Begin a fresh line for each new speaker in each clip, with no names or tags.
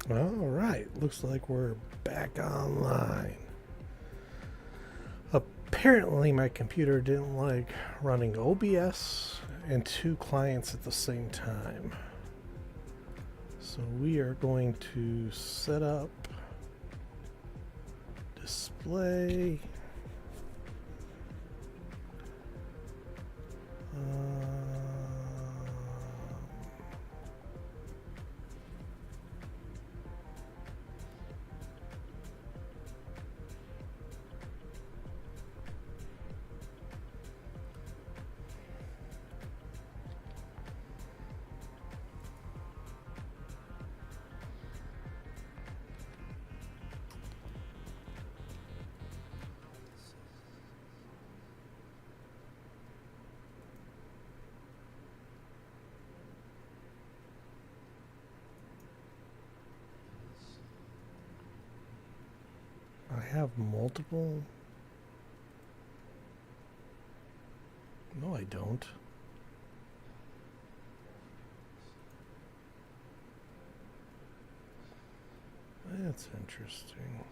All right, looks like we're back online. Apparently, my computer didn't like running OBS and two clients at the same time. So we are going to set up display. I have multiple. No, I don't. That's interesting.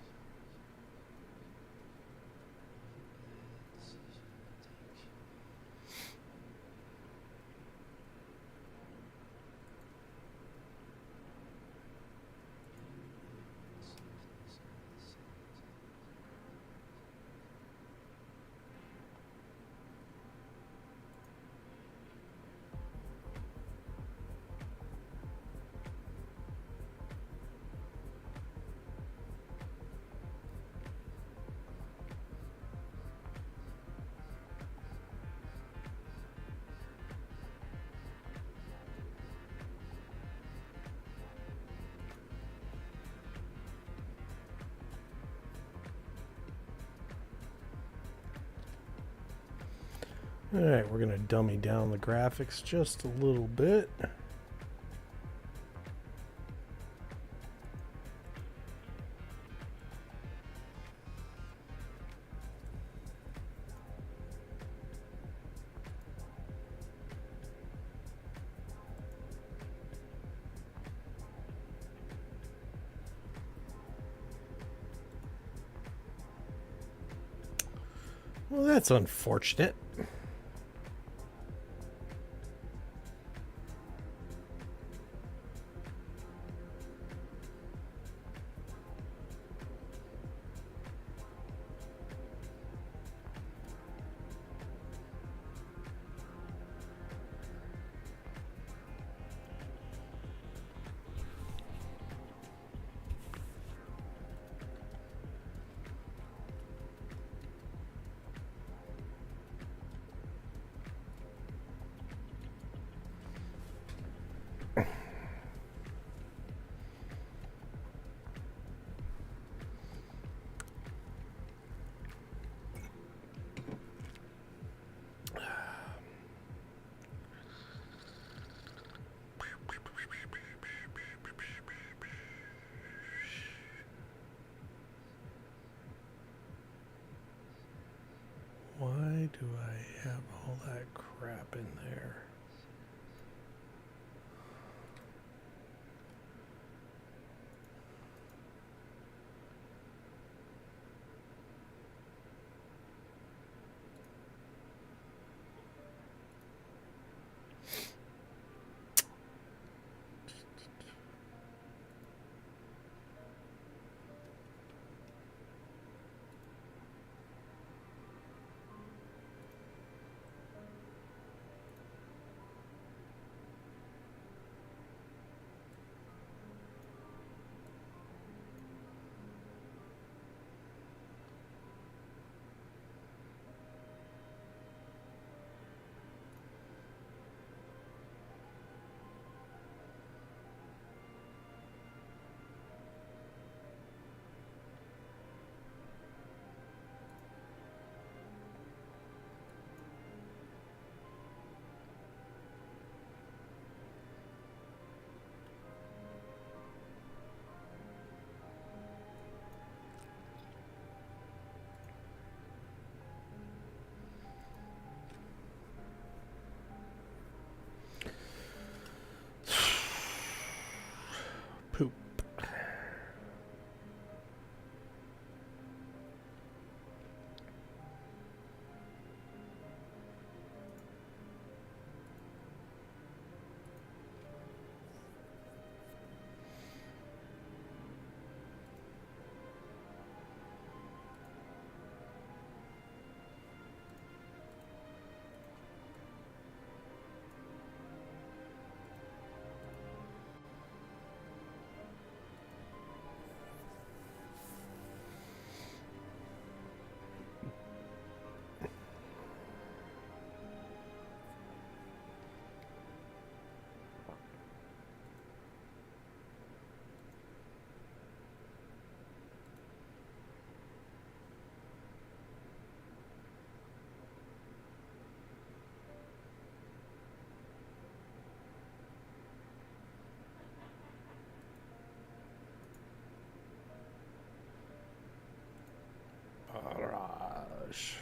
All right, we're going to dummy down the graphics just a little bit. Well, that's unfortunate. Why do I have all that crap in there? Publish.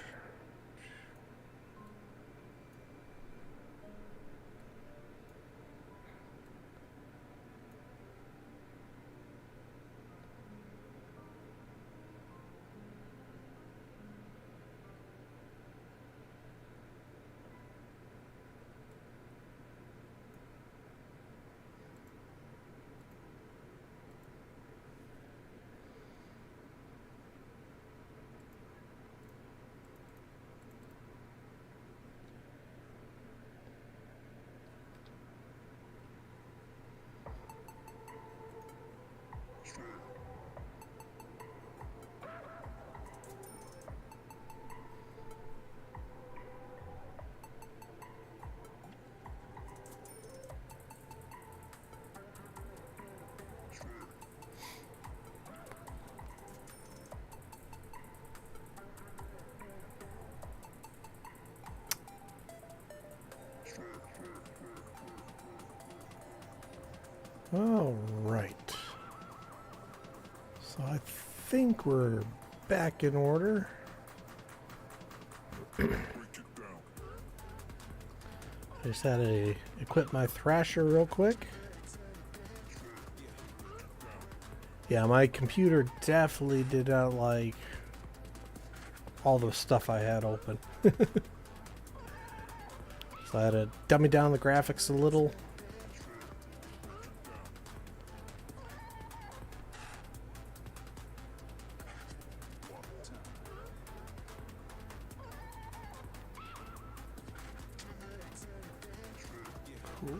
All right. So I think we're back in order. I just had to equip my Thrasher real quick. Yeah, my computer definitely did not like all the stuff I had open. So I had to dummy down the graphics a little. Cool.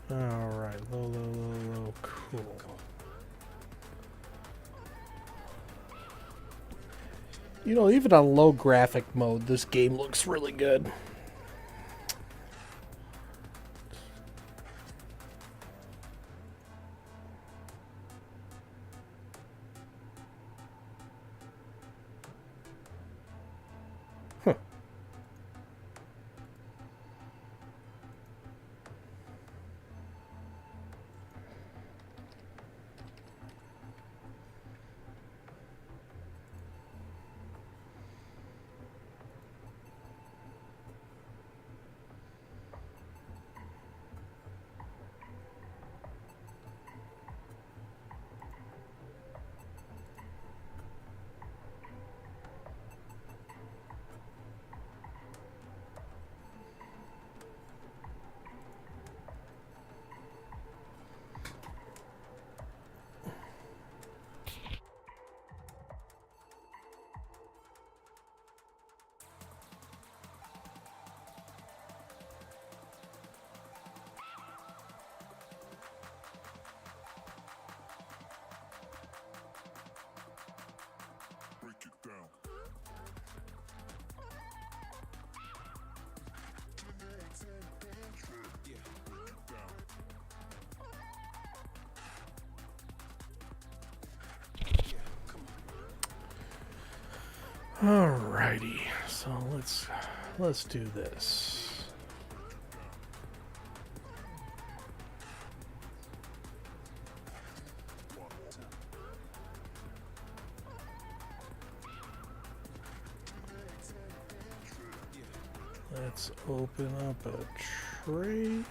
Alright, low, cool. You know, even on low graphic mode, this game looks really good. Huh. Alrighty, so let's do this. Let's open up a trade.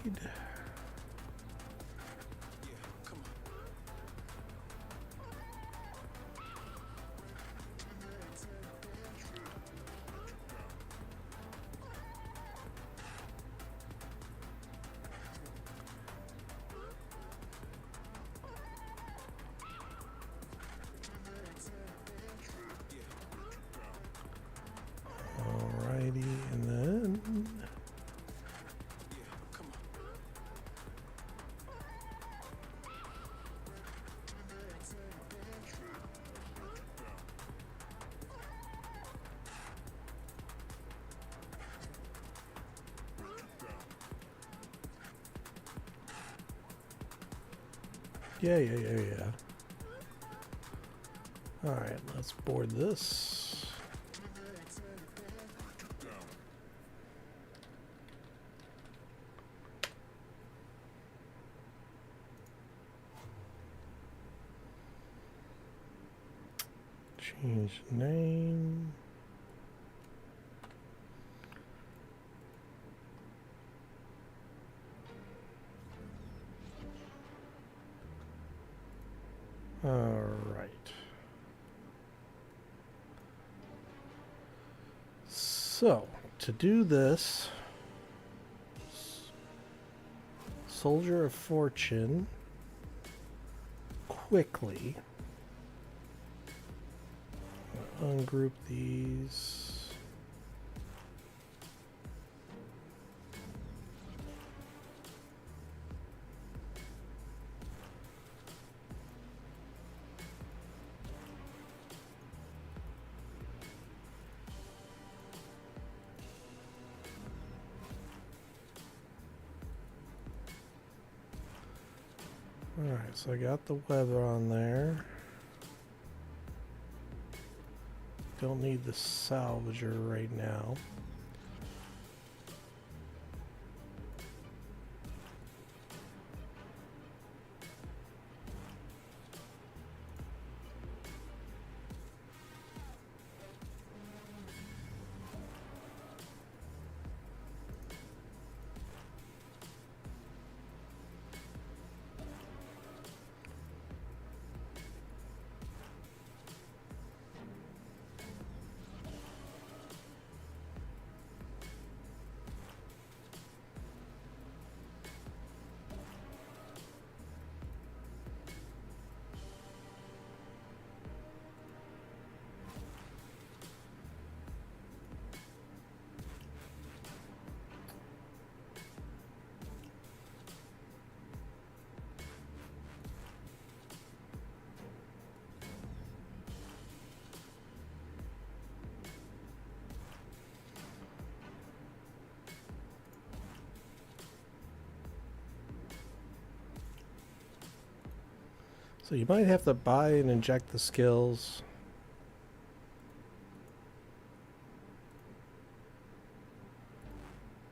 Alrighty, and then yeah. Alright, let's board this. Change name. All right. So, to do this, Soldier of Fortune, quickly ungroup these. Alright, so I got the weather on there. Don't need the salvager right now. So you might have to buy and inject the skills.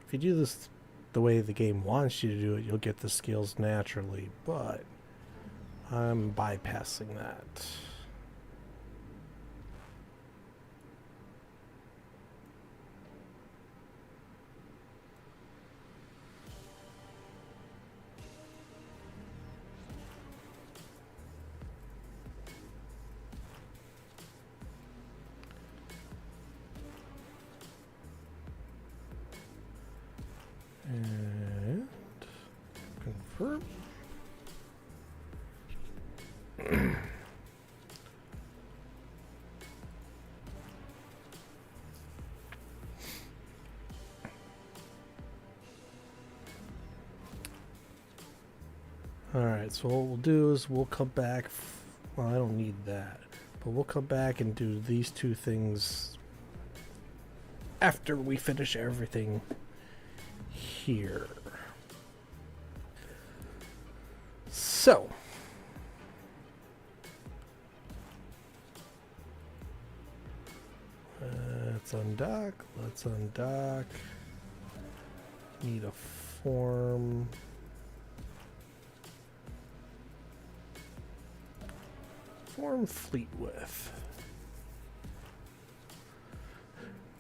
If you do this the way the game wants you to do it, you'll get the skills naturally, but I'm bypassing that. And confirm. Alright, so what we'll do is we'll come back. Well, I don't need that, but we'll come back and do these two things after we finish everything here. So, let's undock. Let's undock. Need a form. Form fleet with.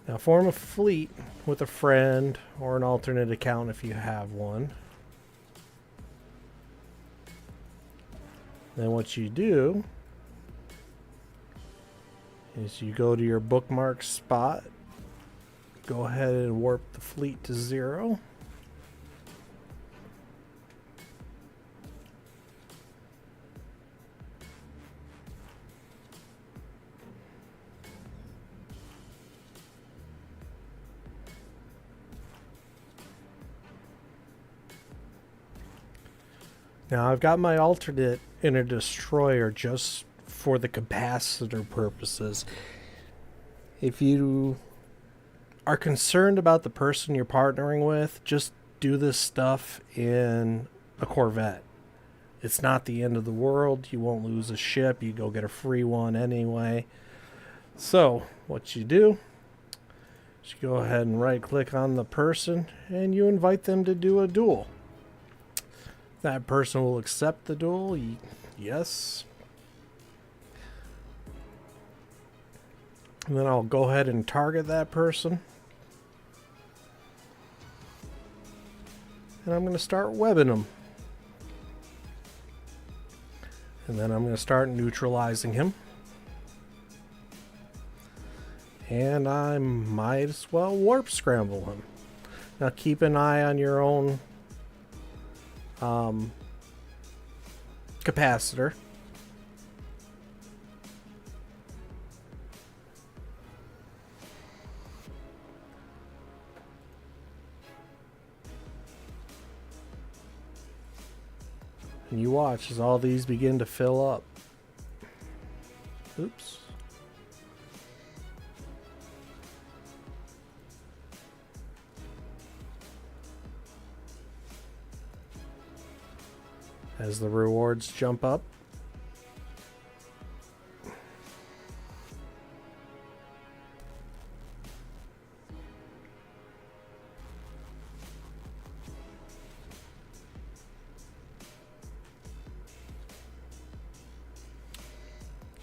Now form a fleet with a friend or an alternate account if you have one. Then what you do is you go to your bookmark spot, go ahead and warp the fleet to 0. Now I've got my alternate in a destroyer just for the capacitor purposes. If you are concerned about the person you're partnering with, just do this stuff in a Corvette. It's not the end of the world. You won't lose a ship. You go get a free one anyway. So what you do is you go ahead and right click on the person and you invite them to do a duel. That person will accept the duel. Yes. And then I'll go ahead and target that person. And I'm going to start webbing them. And then I'm going to start neutralizing him. And I might as well warp scramble him. Now keep an eye on your own capacitor. And you watch as all these begin to fill up. Oops. As the rewards jump up.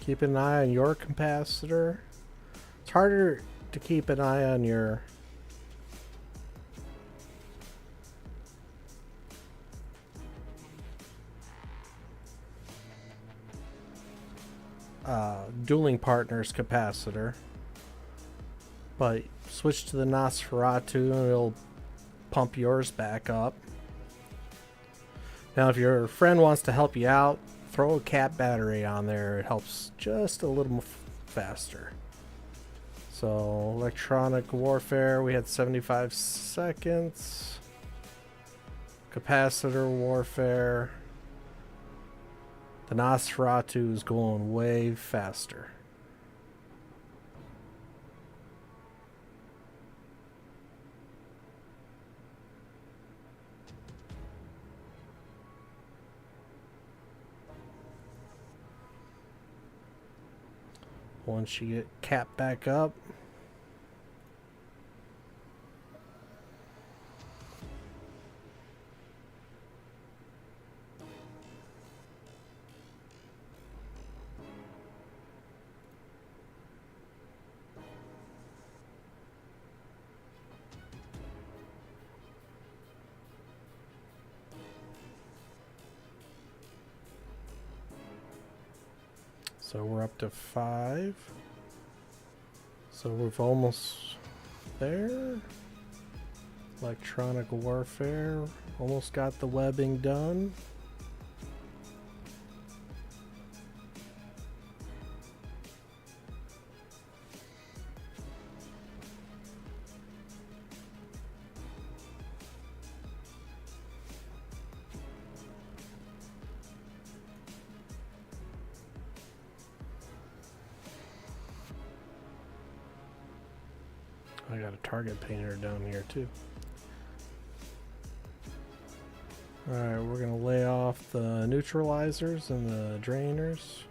Keep an eye on your capacitor. It's harder to keep an eye on your dueling partner's capacitor. But switch to the Nosferatu and it'll pump yours back up. Now if your friend wants to help you out, throw a cap battery on there. It helps just a little faster. So electronic warfare, we had 75 seconds. Capacitor warfare. The Nosferatu is going way faster. Once you get capped back up, so we're up to 5. So we've almost there. Electronic warfare. Almost got the webbing done. I got a target painter down here too. Alright, we're going to lay off the neutralizers and the drainers.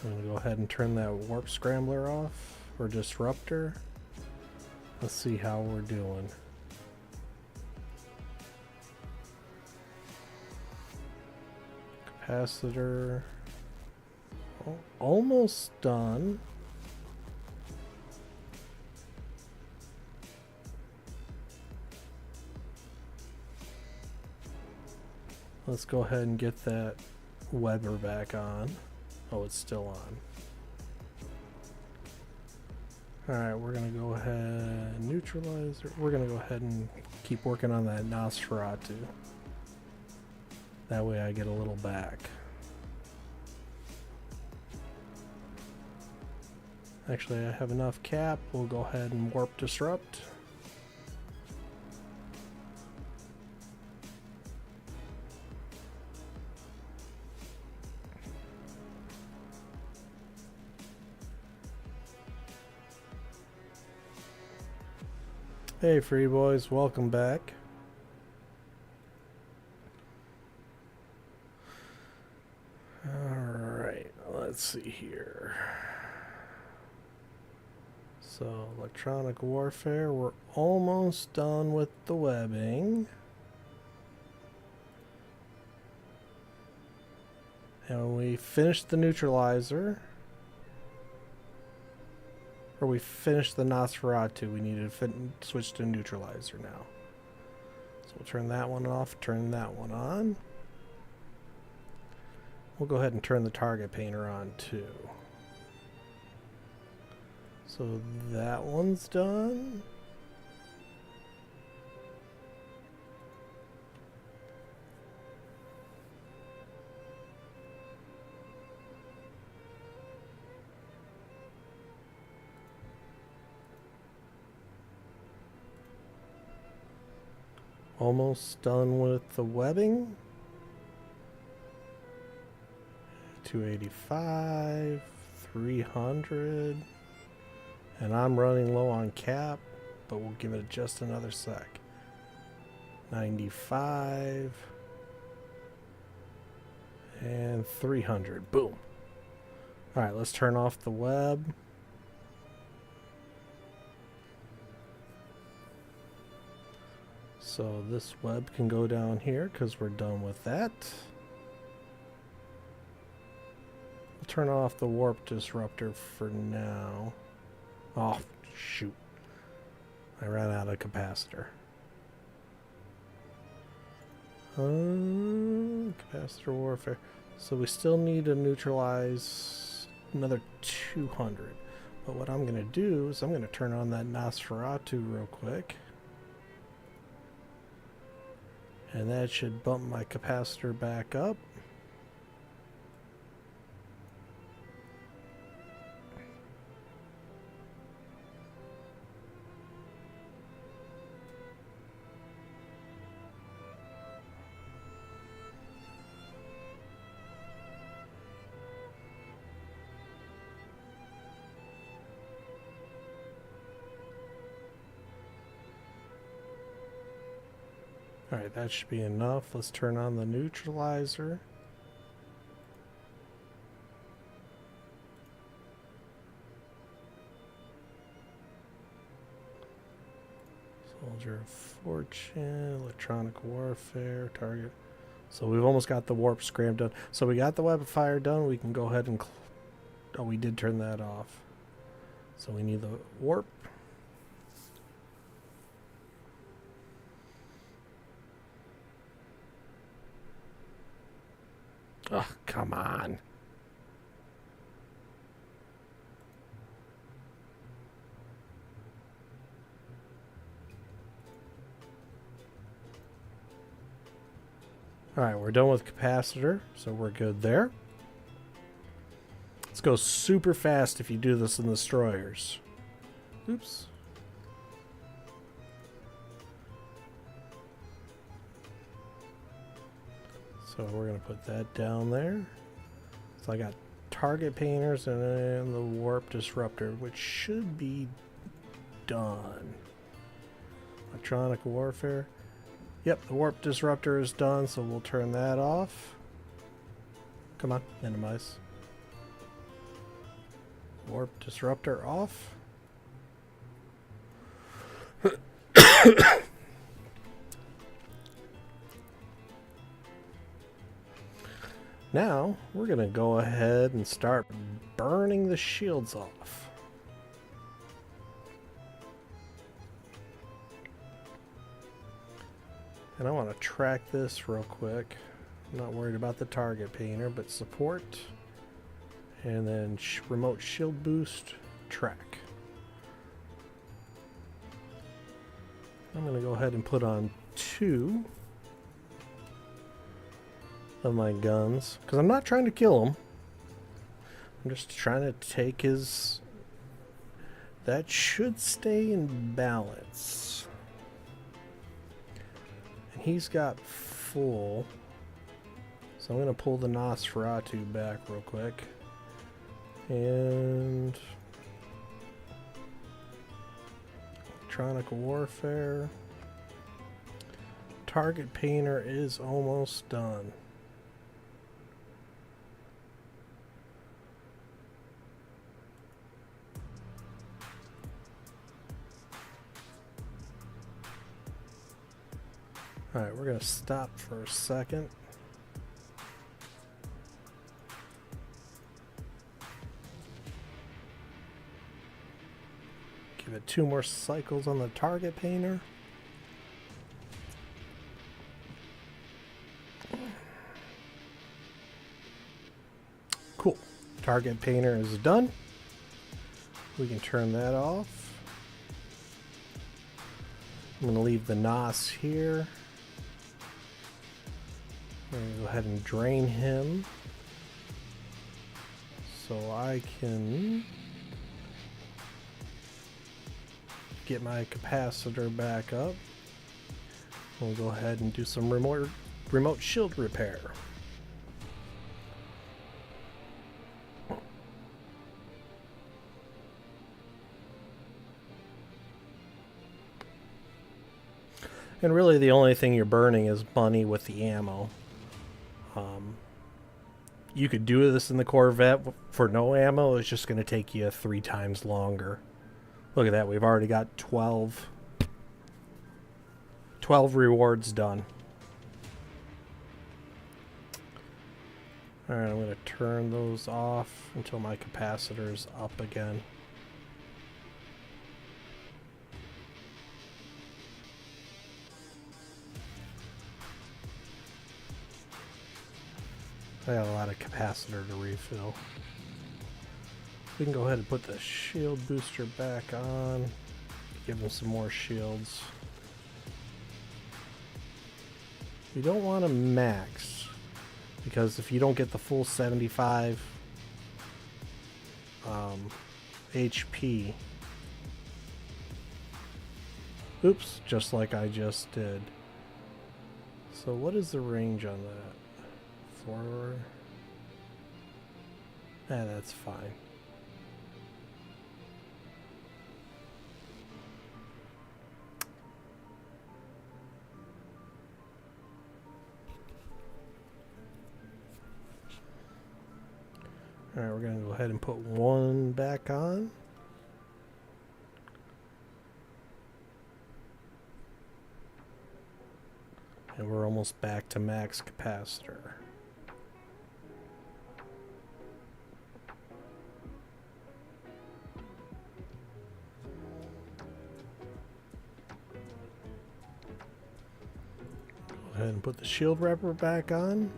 I'm going to go ahead and turn that warp scrambler off, or disruptor. Let's see how we're doing. Capacitor. Almost done. Let's go ahead and get that Weber back on. Oh, it's still on. Alright, we're going to go ahead and neutralize. We're going to go ahead and keep working on that Nosferatu. That way I get a little back. Actually, I have enough cap. We'll go ahead and warp disrupt. Hey free boys, welcome back. Alright, let's see here. So, electronic warfare, we're almost done with the webbing. And when we finish the neutralizer, or we finish the Nosferatu, we need to switch to neutralizer now. So we'll turn that one off, turn that one on. We'll go ahead and turn the target painter on too. So that one's done. Almost done with the webbing. 285, 300. And I'm running low on cap, but we'll give it just another sec. 95. And 300. Boom. Alright, let's turn off the web. So this web can go down here because we're done with that. We'll turn off the warp disruptor for now. Oh, shoot. I ran out of capacitor. Capacitor warfare. So we still need to neutralize another 200. But what I'm going to do is I'm going to turn on that Nosferatu real quick. And that should bump my capacitor back up. Alright, that should be enough. Let's turn on the neutralizer. Soldier of Fortune, electronic warfare, target. So we've almost got the warp scram done. So we got the weapon fire done. We can go ahead and... oh, we did turn that off. So we need the warp. Oh, come on. Alright, we're done with capacitor, so we're good there. Let's go super fast if you do this in the destroyers. Oops. So we're going to put that down there. So I got target painters and then the warp disruptor, which should be done. Electronic warfare. Yep, the warp disruptor is done, so we'll turn that off. Come on, minimize. Warp disruptor off. Now, we're going to go ahead and start burning the shields off. And I want to track this real quick. I'm not worried about the target painter, but support. And then remote shield boost, track. I'm going to go ahead and put on 2 of my guns, because I'm not trying to kill him. I'm just trying to take his... that should stay in balance. And he's got full. So I'm going to pull the Nosferatu back real quick. And... electronic warfare. Target painter is almost done. Alright, we're going to stop for a second. Give it 2 more cycles on the target painter. Cool. Target painter is done. We can turn that off. I'm going to leave the NOS here. I'm going to go ahead and drain him. So I can get my capacitor back up. We'll go ahead and do some remote shield repair. And really the only thing you're burning is money with the ammo. You could do this in the Corvette for no ammo. It's just going to take you 3 times longer. Look at that. We've already got 12 rewards done. Alright, I'm going to turn those off until my capacitor's up again. I got a lot of capacitor to refill. We can go ahead and put the shield booster back on. Give him some more shields. You don't want to max, because if you don't get the full 75 HP, oops, just like I just did. So what is the range on that? 4? That's fine. Alright, we're going to go ahead and put 1 back on. And we're almost back to max capacitor. Go ahead and put the shield wrapper back on.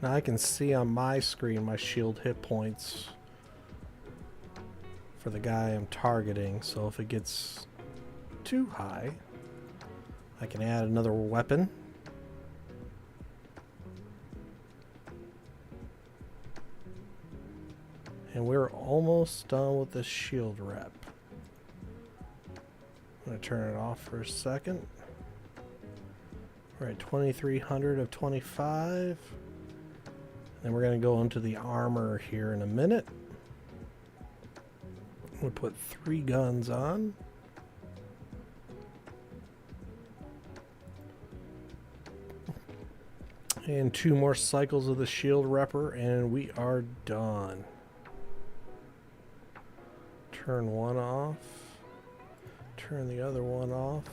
Now I can see on my screen my shield hit points for the guy I'm targeting, so if it gets too high, I can add another weapon. And we're almost done with the shield wrap. I'm going to turn it off for a second. We're at 2300 of 25. Then we're going to go into the armor here in a minute. We'll put 3 guns on. And 2 more cycles of the shield wrapper, and we are done. Turn one off. Turn the other one off.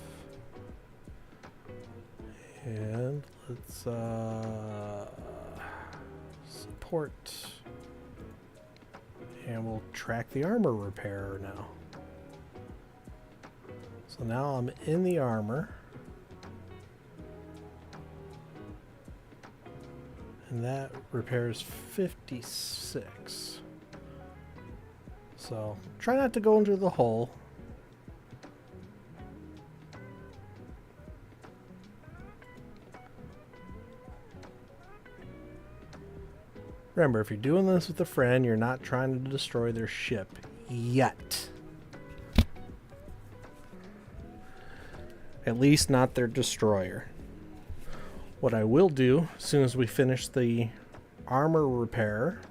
And let's support. And we'll track the armor repairer now. So now I'm in the armor. And that repairs 56. So try not to go into the hole. Remember, if you're doing this with a friend, you're not trying to destroy their ship yet. At least not their destroyer. What I will do, as soon as we finish the armor repair,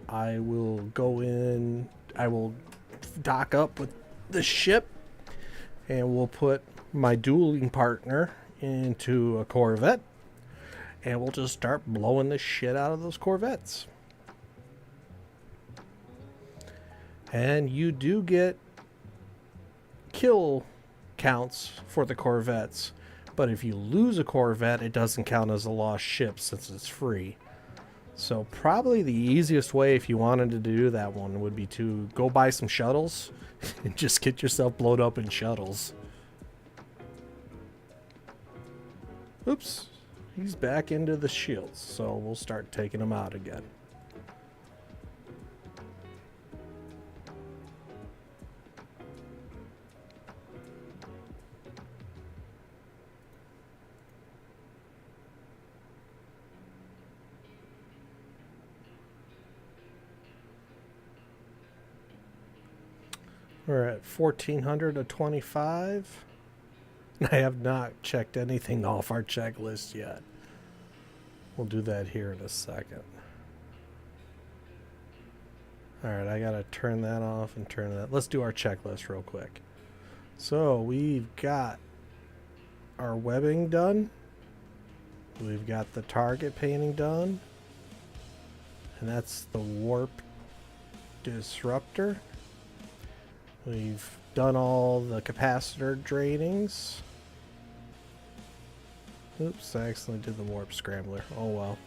I will go in, I will dock up with the ship, and we'll put my dueling partner into a Corvette. And we'll just start blowing the shit out of those Corvettes. And you do get kill counts for the Corvettes. But if you lose a Corvette, it doesn't count as a lost ship since it's free. So probably the easiest way if you wanted to do that one would be to go buy some shuttles and just get yourself blown up in shuttles. Oops. He's back into the shields, so we'll start taking him out again. We're at 1425. I have not checked anything off our checklist yet. We'll do that here in a second. Alright, I gotta turn that off and turn that. Let's do our checklist real quick. So we've got our webbing done. We've got the target painting done. And that's the warp disruptor. We've done all the capacitor drainings. Oops, I accidentally did the warp scrambler. Oh well.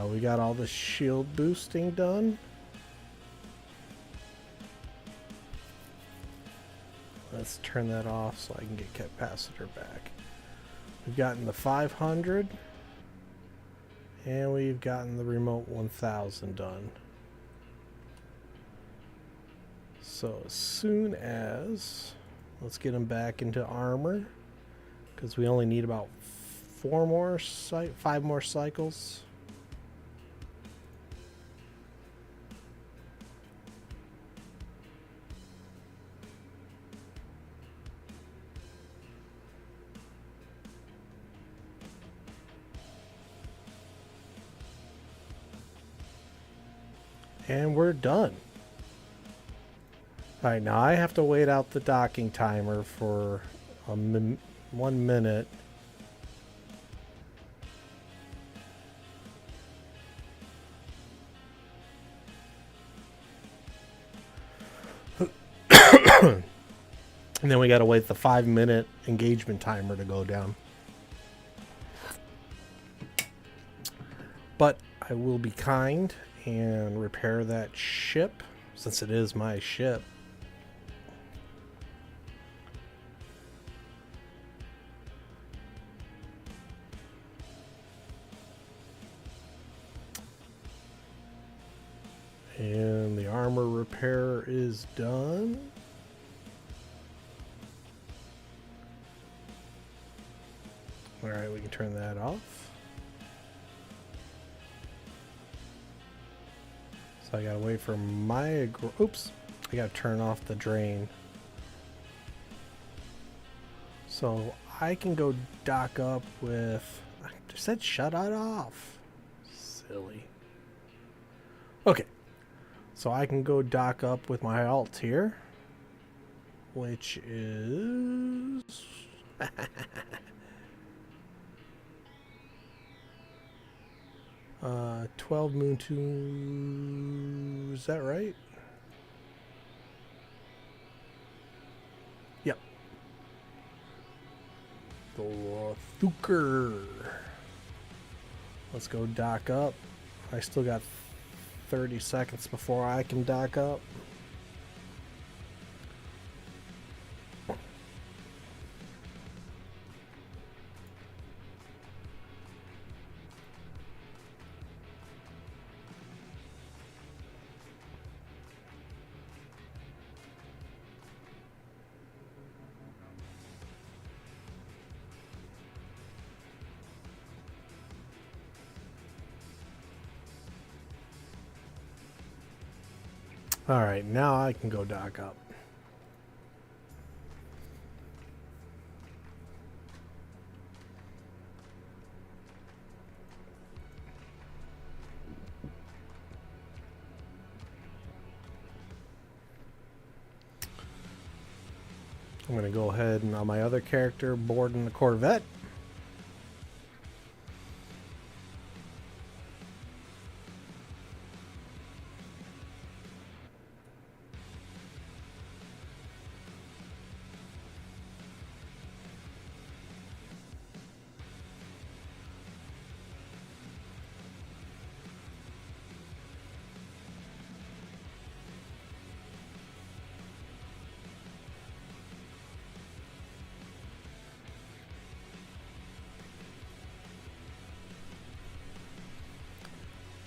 We got all the shield boosting done. Let's turn that off so I can get capacitor back. We've gotten the 500. And we've gotten the remote 1000 done. So as soon as, let's get him back into armor, because we only need about 5 more cycles. And we're done. Alright, now I have to wait out the docking timer for 1 minute. And then we gotta wait the 5-minute engagement timer to go down. But I will be kind and repair that ship, since it is my ship. And the armor repair is done. Alright, we can turn that off. So I gotta wait for my... Oops! I gotta turn off the drain. So I can go dock up with... I said shut it off. Silly. Okay. So I can go dock up with my alt here, which is 12 Moon 2. Is that right? Yep. The Thuker. Let's go dock up. I still got 30 seconds before I can dock up. Alright, now I can go dock up. I'm going to go ahead and on my other character board in the Corvette.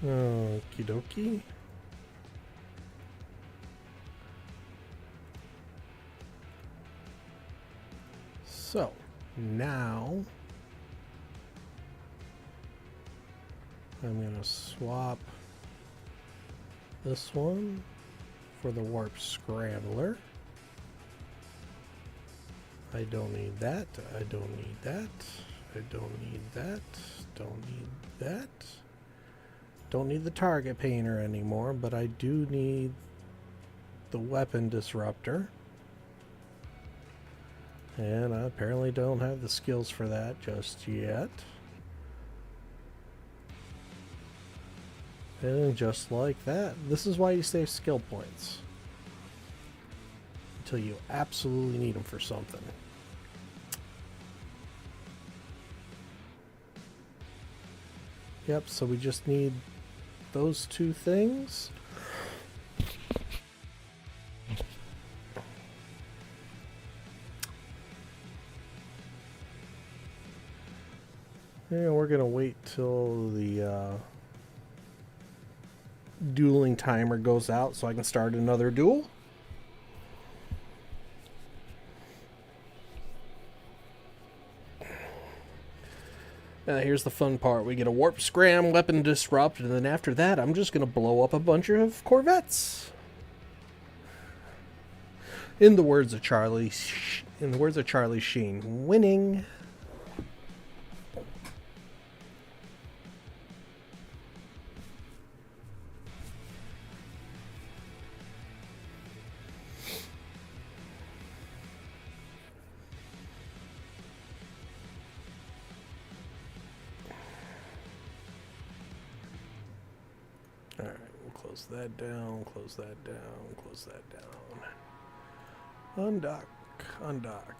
Okie dokie. So, now I'm going to swap this one for the Warp Scrambler. I don't need that. I don't need that. I don't need that. Don't need that. Don't need the target painter anymore, but I do need the weapon disruptor. And I apparently don't have the skills for that just yet. And just like that, this is why you save skill points. Until you absolutely need them for something. Yep, so we just need those two things. And we're going to wait till the dueling timer goes out so I can start another duel. Here's the fun part. We get a warp scram, weapon disrupt, and then after that, I'm just going to blow up a bunch of Corvettes. In the words of Charlie Sheen, winning. Alright, we'll close that down, close that down, close that down. Undock, undock.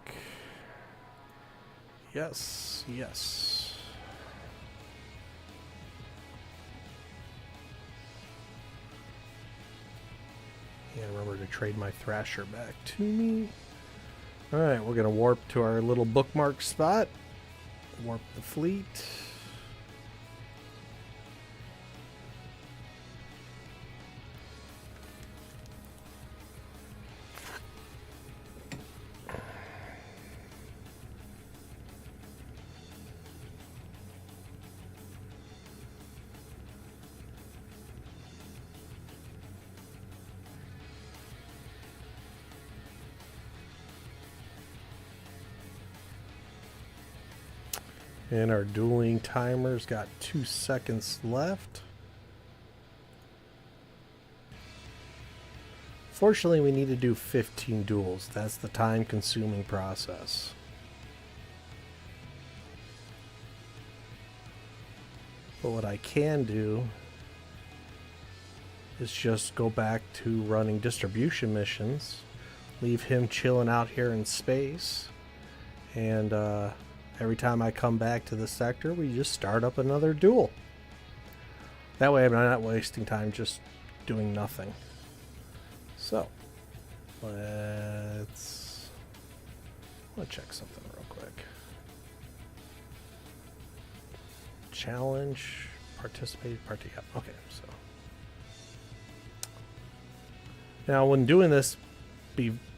Yes, yes. Yeah, remember to trade my Thrasher back to me. Alright, we're going to warp to our little bookmark spot. Warp the fleet. And our dueling timer's got 2 seconds left. Fortunately, we need to do 15 duels. That's the time-consuming process. But what I can do is just go back to running distribution missions, leave him chilling out here in space, and every time I come back to the sector, we just start up another duel. That way I'm not wasting time just doing nothing. So, let's check something real quick. Challenge, participate, party. Okay, so. Now when doing this,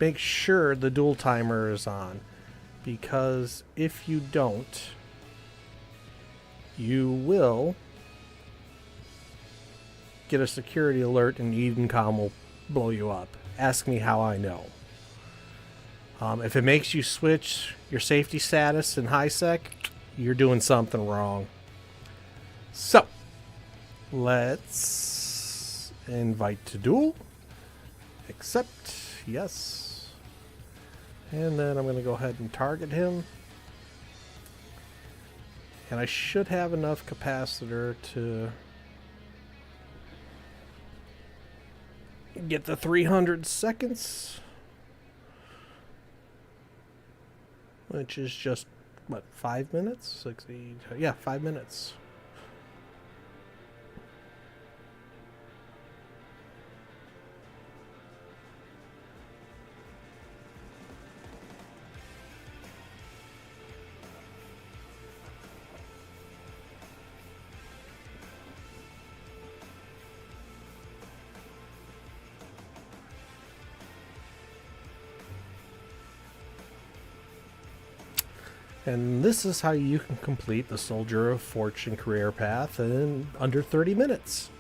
make sure the duel timer is on. Because if you don't, you will get a security alert and EdenCom will blow you up. Ask me how I know. If it makes you switch your safety status in HiSec, you're doing something wrong. So, let's invite to duel. Accept. Yes. And then I'm going to go ahead and target him. And I should have enough capacitor to get the 300 seconds. Which is just, what, 5 minutes? 60, yeah, 5 minutes. And this is how you can complete the Soldier of Fortune career path in under 30 minutes.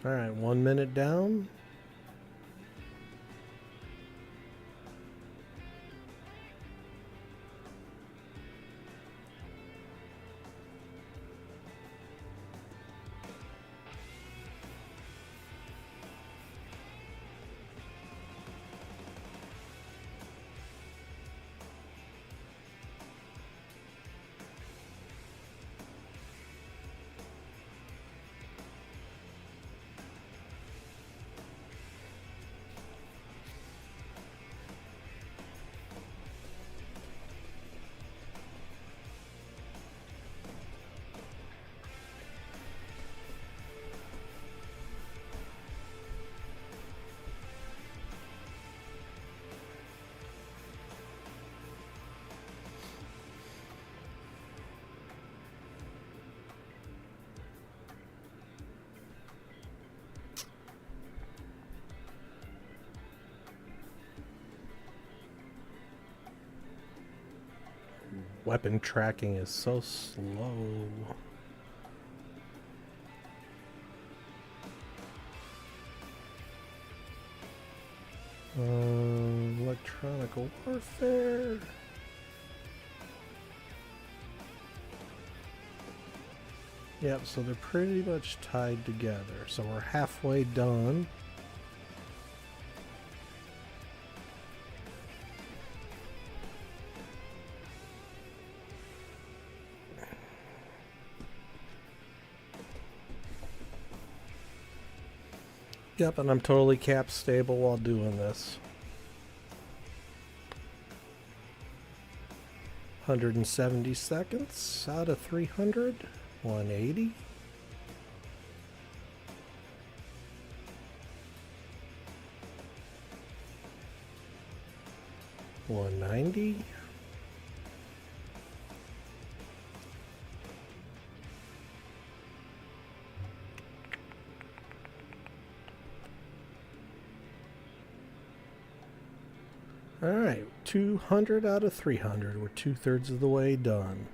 Alright, 1 minute down. Weapon tracking is so slow. Electronic warfare. Yep, so they're pretty much tied together. So we're halfway done. Yep, and I'm totally cap stable while doing this. 170 seconds out of 300. 180. $190. All right, 200 out of 300. We're 2/3 of the way done.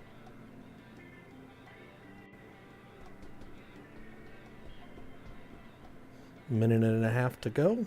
Minute and a half to go.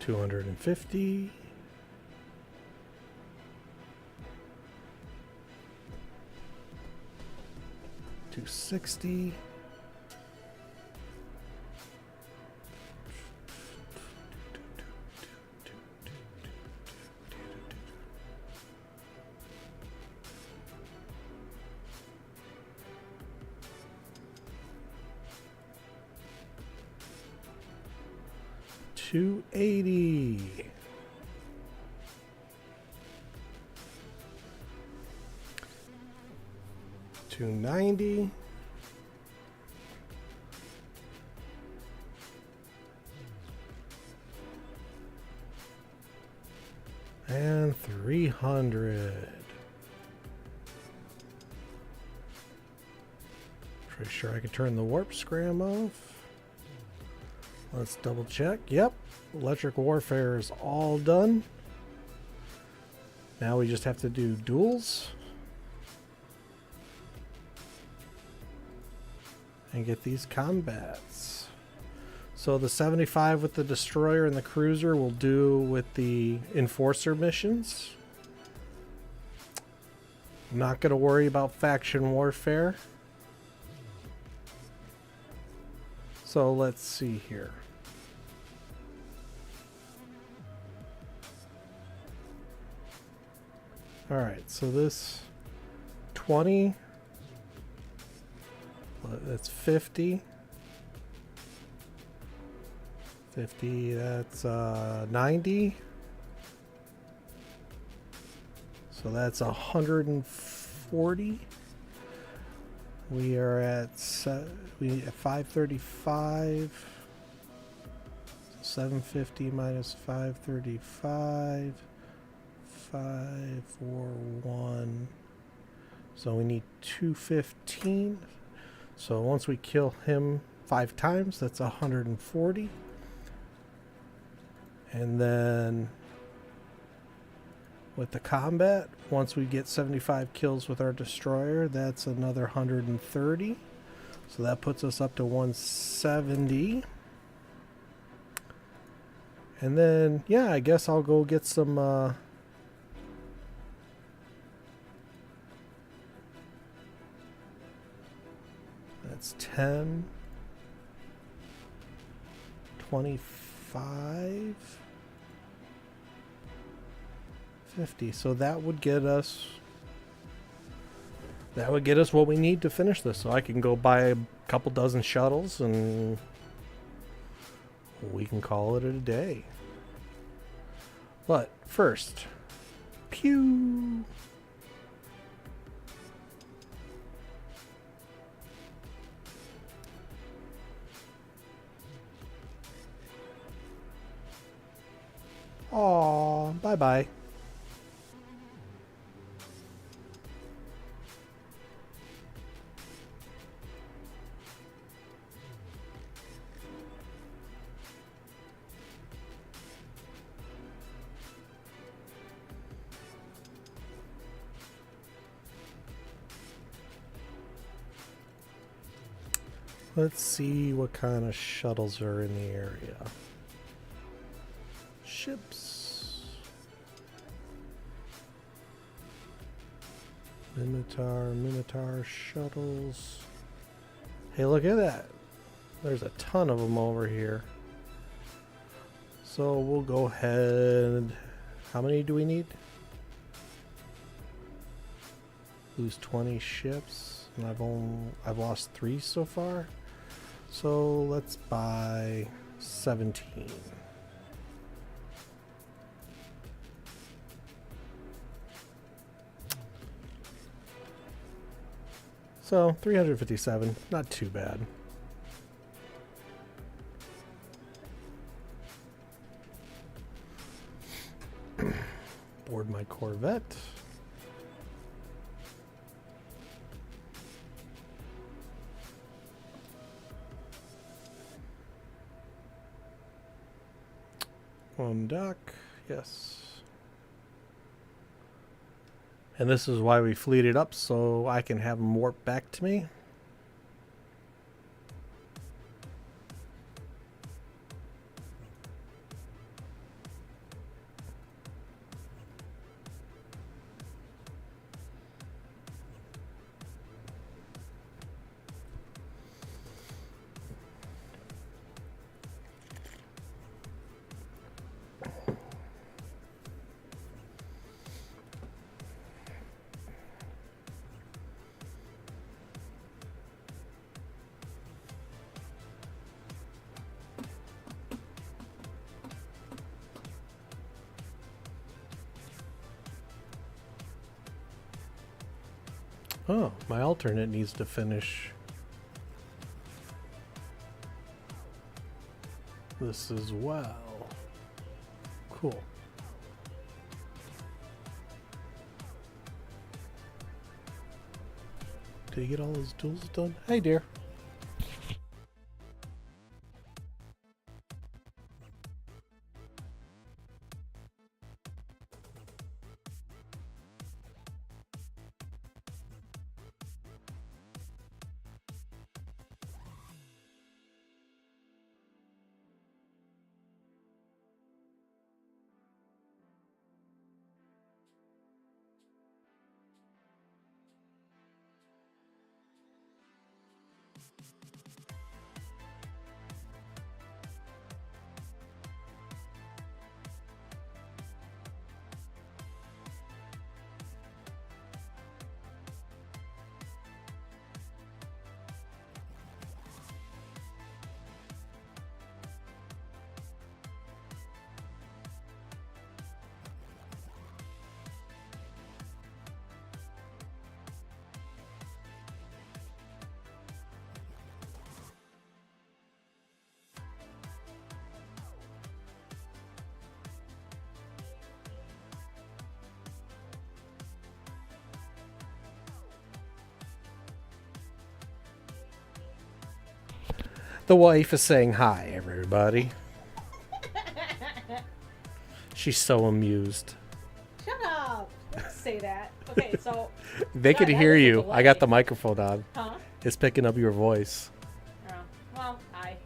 $250. $260. $280. $290. And $300. Pretty sure I can turn the warp scram off. Let's double check. Yep, electric warfare is all done. Now we just have to do duels and get these combats. So the 75 with the destroyer and the cruiser will do with the enforcer missions. I'm not going to worry about faction warfare. So let's see here. All right, so this 20 That's 50. 50, that's 90. So that's 140. We are at 535. 750 minus 535. 541. So we need 215. So once we kill him 5 times, that's 140. And then with the combat, once we get 75 kills with our destroyer, that's another 130. So that puts us up to 170. And then, yeah, I guess I'll go get some that's 10, 25, 50. So that would get us what we need to finish this. So I can go buy a couple dozen shuttles and we can call it a day. But first, pew. Aw, bye-bye. Let's see what kind of shuttles are in the area. Ships. Minotaur shuttles. Hey, look at that. There's a ton of them over here. So we'll go ahead. How many do we need? Lose 20 ships, and I've lost 3 so far. So let's buy 17. So 357, not too bad. Board my Corvette. On dock, yes. And this is why we fleeted up, so I can have them warp back to me. Oh, my alternate needs to finish this as well. Cool. Did he get all his duels done? Hey, dear. The wife is saying hi, everybody. She's so amused.
Shut up! Don't say that. Okay, so.
They
God,
can
that
hear
was a
you. I got
delay.
the microphone on.
Huh?
It's picking up your voice.
Oh. Well, hi.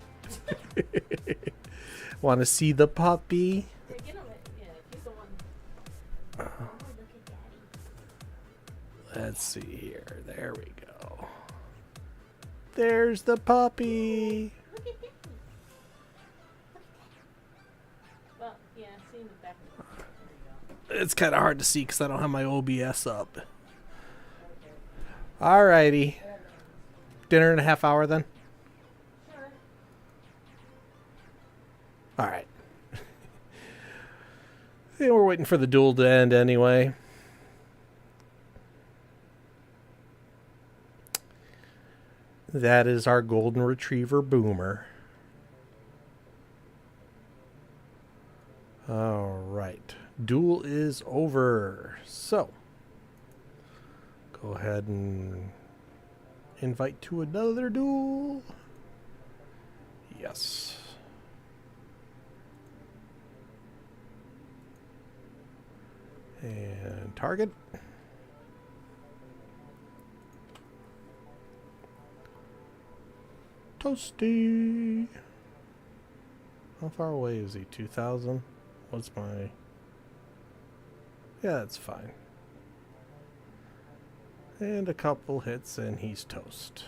Want to see the puppy?
Yeah, get him. Yeah, he's the one. Oh, look at Daddy.
Let's see here. There we go. There's the puppy.
Look at Daddy. Well, yeah, see in the back. There you
It's kind of hard to see because I don't have my OBS up. Alrighty. Dinner in a half hour then?
go. Sure.
Alright. Yeah, we're waiting for the duel to end anyway. That is our golden retriever Boomer. Alright. Duel is over. So, go ahead and invite to another duel. Yes. And target. Toasty. How far away is he? 2,000? What's my... Yeah, that's fine. And a couple hits and he's toast.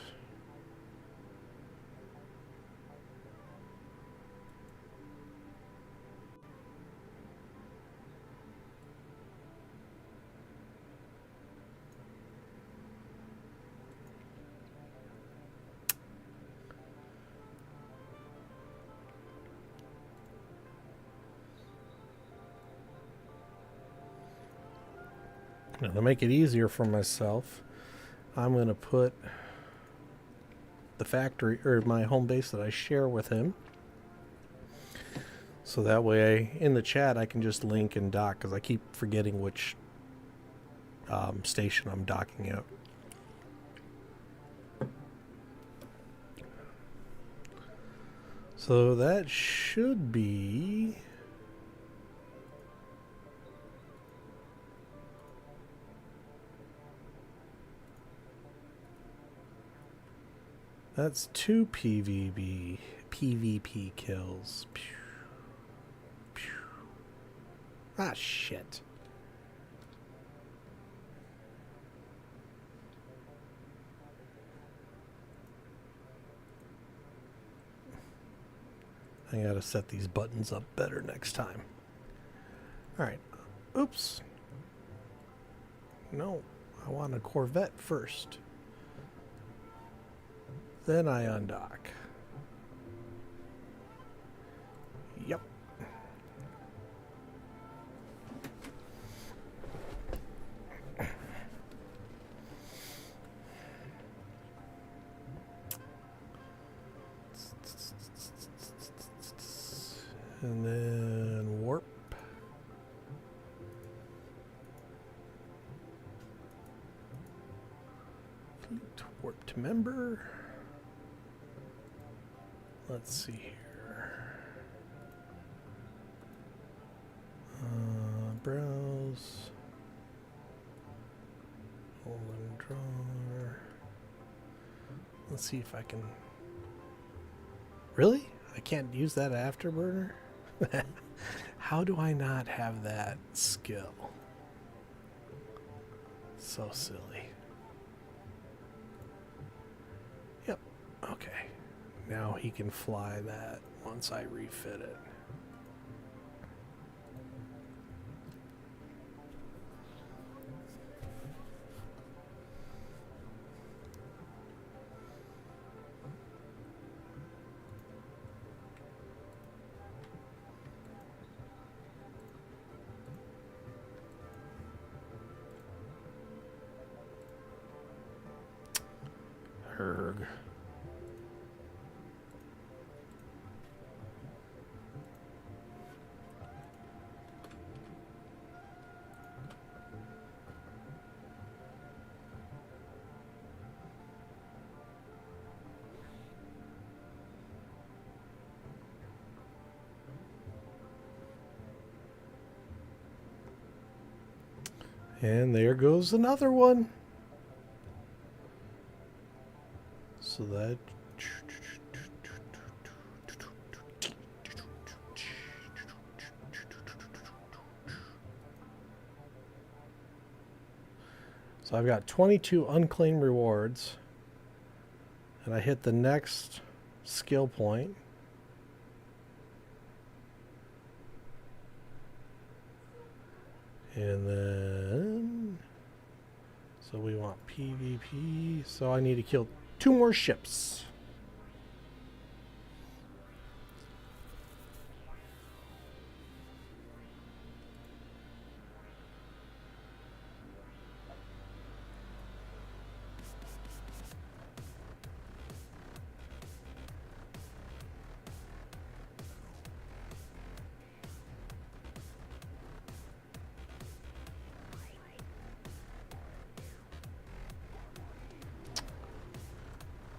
Now, to make it easier for myself, I'm going to put the factory or my home base that I share with him. So that way, in the chat, I can just link and dock because I keep forgetting which station I'm docking at. So that should be... That's 2 PvP kills. Pew. Pew. Ah, shit. I gotta set these buttons up better next time. Alright. Oops. No, I want a Corvette first. Then I undock. Yep. And then warp. Fleet warp to member. Let's see here. Browse. Hold and drawer. Let's see if I can. Really? I can't use that afterburner? How do I not have that skill? So silly. Yep. Okay. Now he can fly that once I refit it. Herg. And there goes another one. So that... So I've got 22 unclaimed rewards. And I hit the next skill point. And then... So we want PvP. So I need to kill 2 more ships.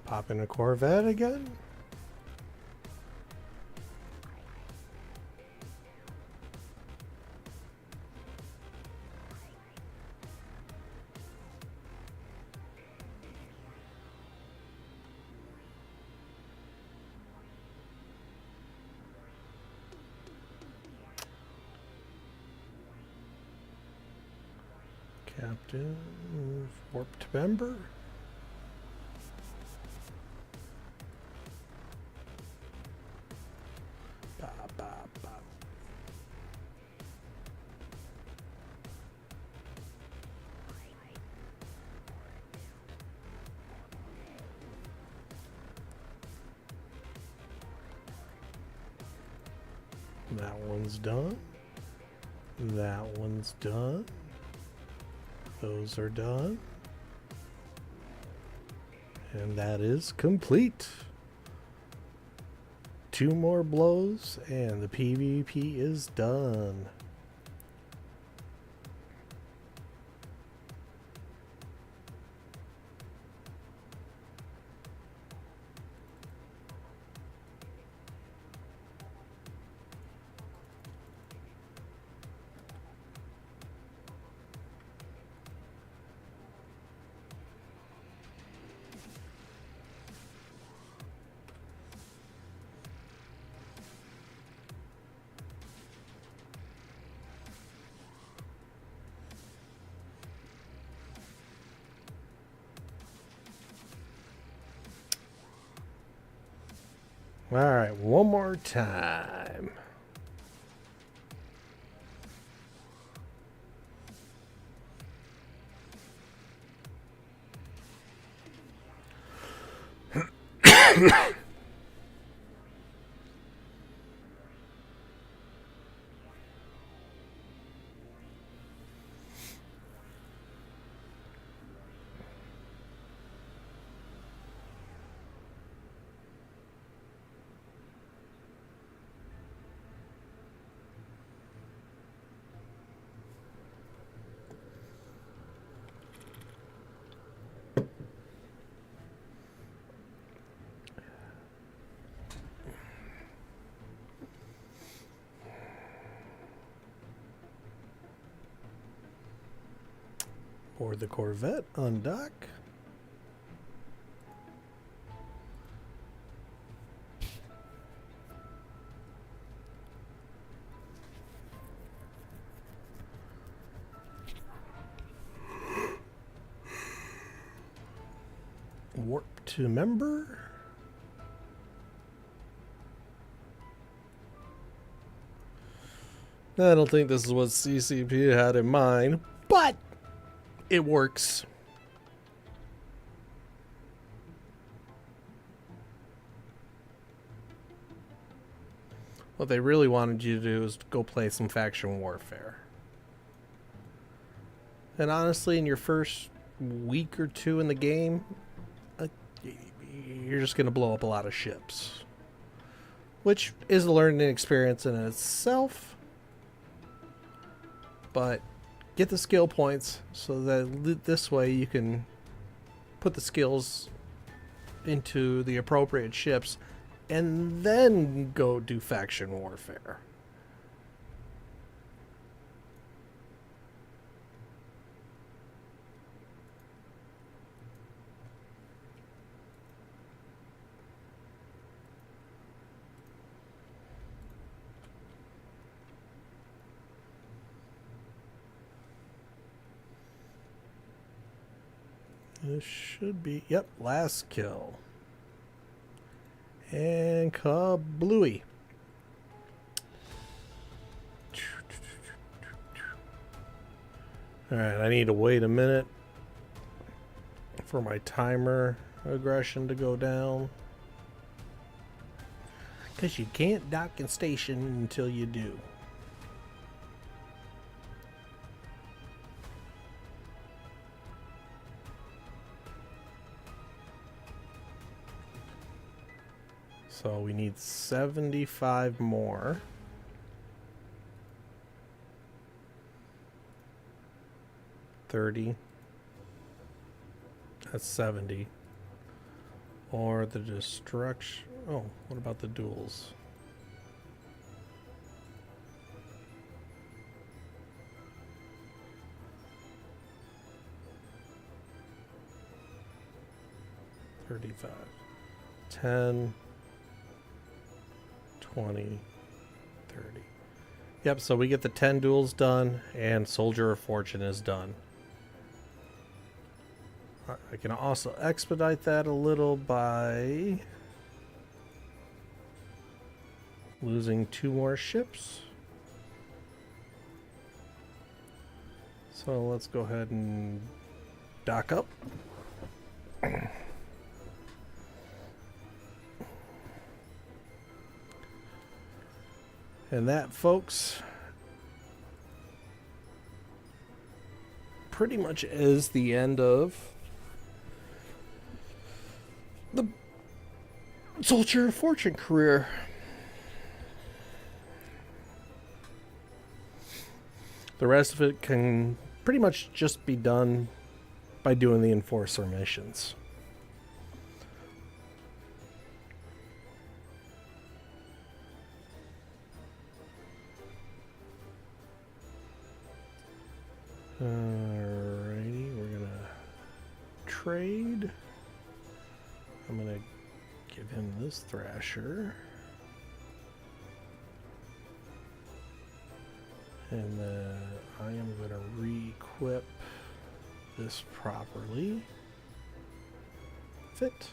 Pop in a Corvette again. Captain, warped member. Ba, ba, ba. That one's done. That one's done. Those are done. And that is complete. 2 more blows and the PvP is done. All right, one more time. Board the Corvette, undock. Warp to member. I don't think this is what CCP had in mind, but it works. What they really wanted you to do is go play some faction warfare. And honestly, in your first week or 2 in the game, you're just going to blow up a lot of ships. Which is a learning experience in itself. But get the skill points so that this way you can put the skills into the appropriate ships and then go do faction warfare. This should be, yep, last kill. And kablooey. Alright, I need to wait a minute for my timer aggression to go down. Because you can't dock and station until you do. So we need 75 more. $30. That's 70. Or the destruction. Oh, what about the duels? $35. 10. 20. 30. Yep, so we get the 10 duels done, and Soldier of Fortune is done. I can also expedite that a little by losing 2 more ships. So let's go ahead and dock up. And that, folks, pretty much is the end of the Soldier of Fortune career. The rest of it can pretty much just be done by doing the Enforcer missions. Alrighty, we're gonna trade. I'm gonna give him this Thrasher. And I am gonna re-equip this properly. Fit.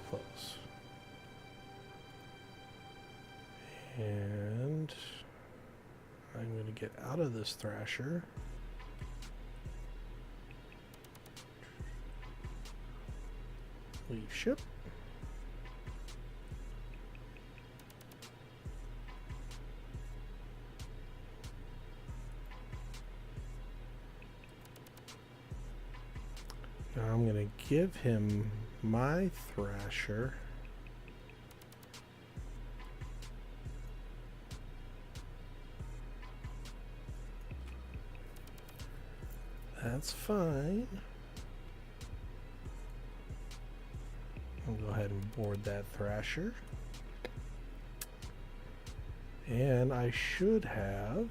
Close. And I'm going to get out of this Thrasher. Leave ship. Now I'm going to give him my Thrasher. That's fine. I'll go ahead and board that Thrasher. And I should have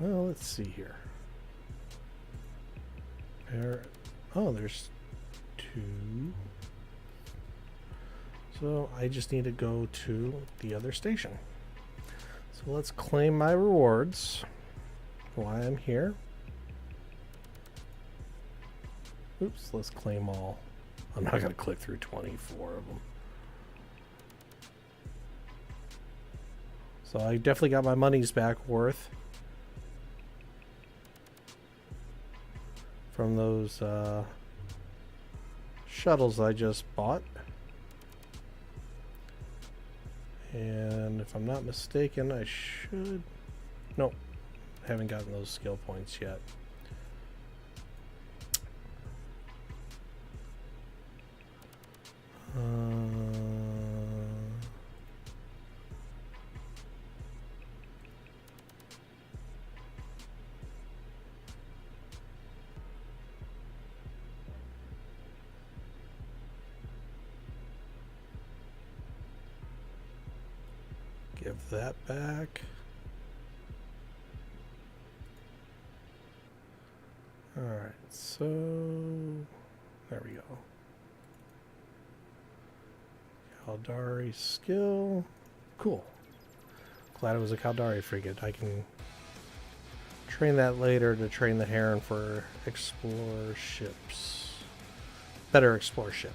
well, let's see here. There's 2. So I just need to go to the other station. So let's claim my rewards while I'm here. Oops, let's claim all. I'm not going to click through 24 of them. So I definitely got my money's back worth from those shuttles I just bought. And if I'm not mistaken, I should... Nope, haven't gotten those skill points yet. Give that back. Alright, so there we go. Caldari skill. Cool. Glad it was a Caldari frigate. I can train that later to train the Heron for explorer ships. Better explorer ship.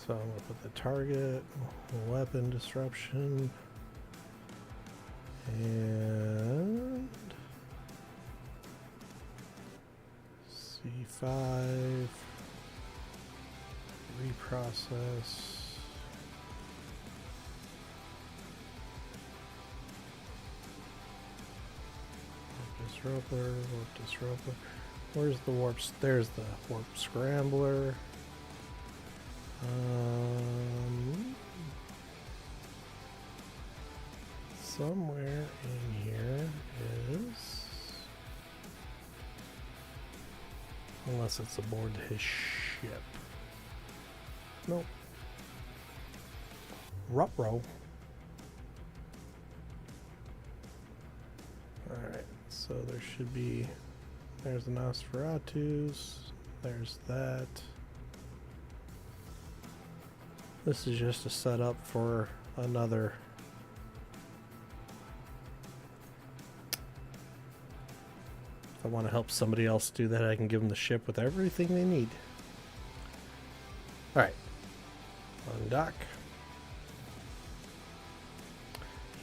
So I'm gonna put the target, weapon disruption, and C5, reprocess. Disruptor, warp disruptor. Where's the warps? There's the warp scrambler. Somewhere in here is, unless it's aboard his ship. Nope. Ruh-roh. Alright, so there should be, there's the Nosferatus, there's that. This is just a setup for another if I want to help somebody else do that, I can give them the ship with everything they need. Alright. Undock.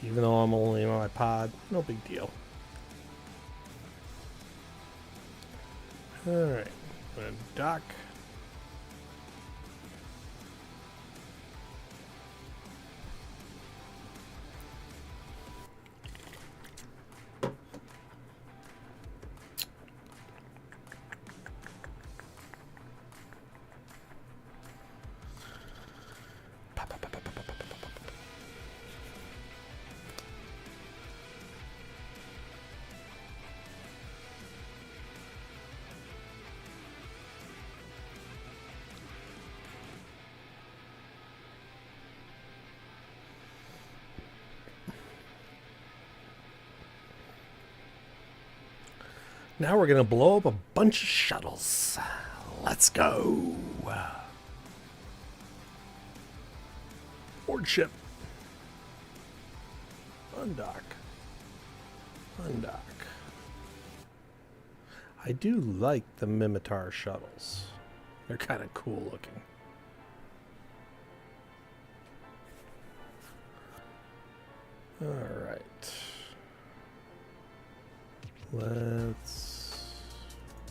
Even though I'm only on my pod, no big deal. Alright. I'm gonna dock. Now we're gonna blow up a bunch of shuttles. Let's go. Board ship. Undock. Undock. I do like the Mimitar shuttles. They're kind of cool looking. All right. Let's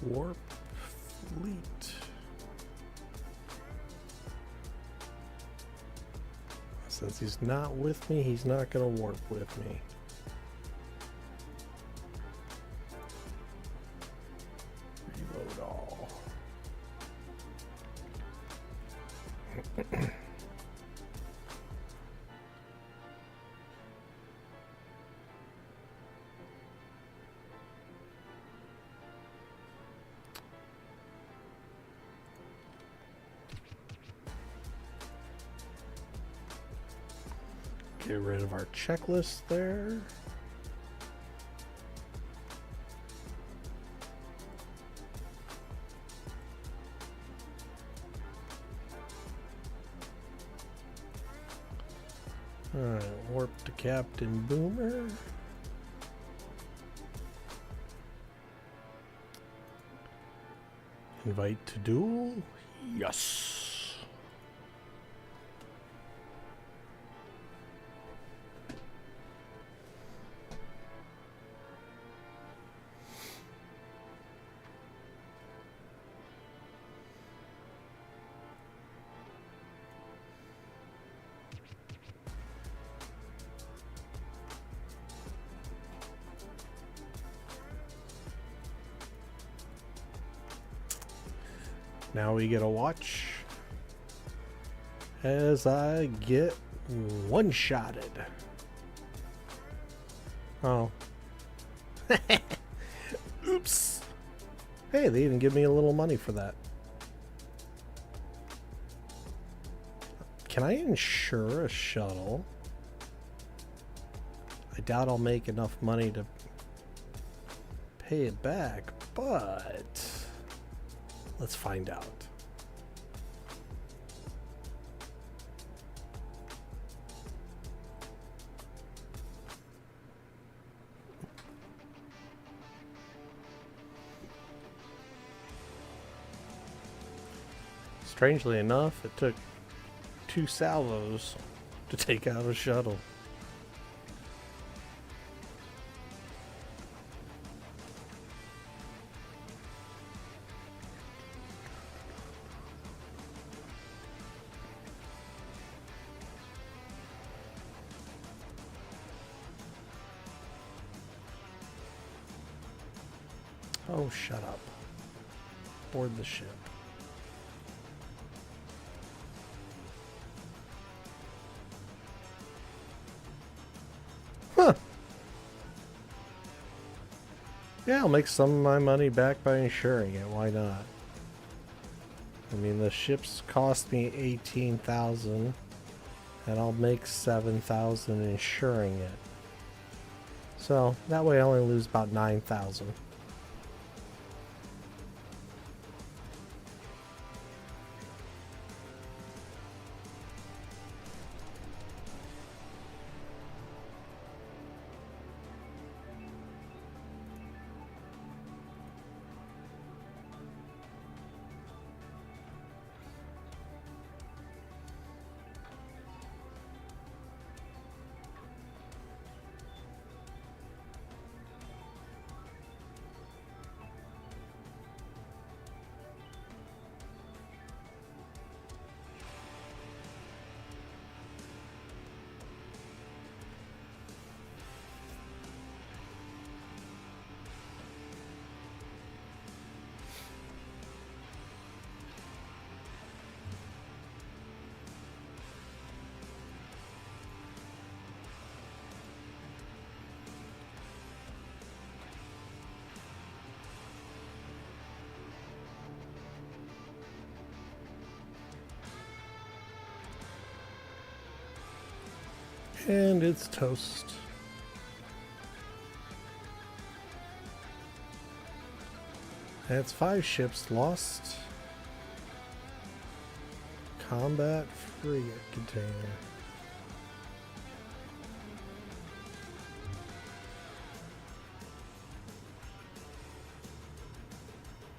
warp fleet. Since he's not with me, he's not going to warp with me. Reload all. Get rid of our checklist there. Alright, warp to Captain Boomer. Invite to duel? Yes. Now we get a watch as I get one-shotted. Oops. Hey, they even give me a little money for that. Can I insure a shuttle? I doubt I'll make enough money to pay it back, but let's find out. Strangely enough, it took 2 salvos to take out a shuttle. Oh, shut up. Board the ship. Huh. Yeah, I'll make some of my money back by insuring it. Why not? I mean, the ships cost me 18,000, and I'll make 7,000 insuring it. So that way I only lose about 9,000. And it's toast. That's 5 ships lost. Combat frigate container.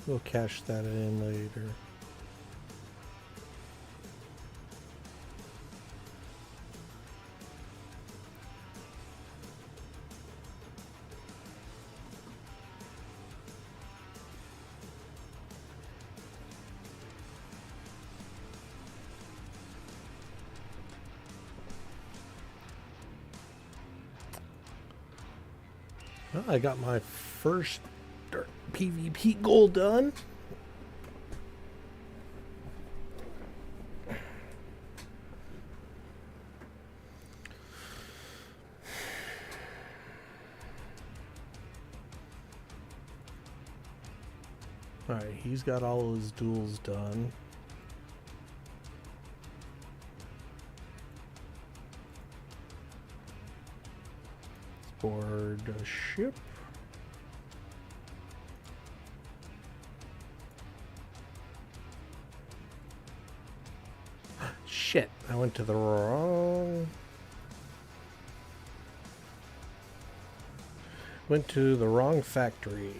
We'll cash that in later. Well, I got my first PvP goal done. Alright, he's got all his duels done. Let's board a ship. Shit, I went to the wrong... Went to the wrong factory.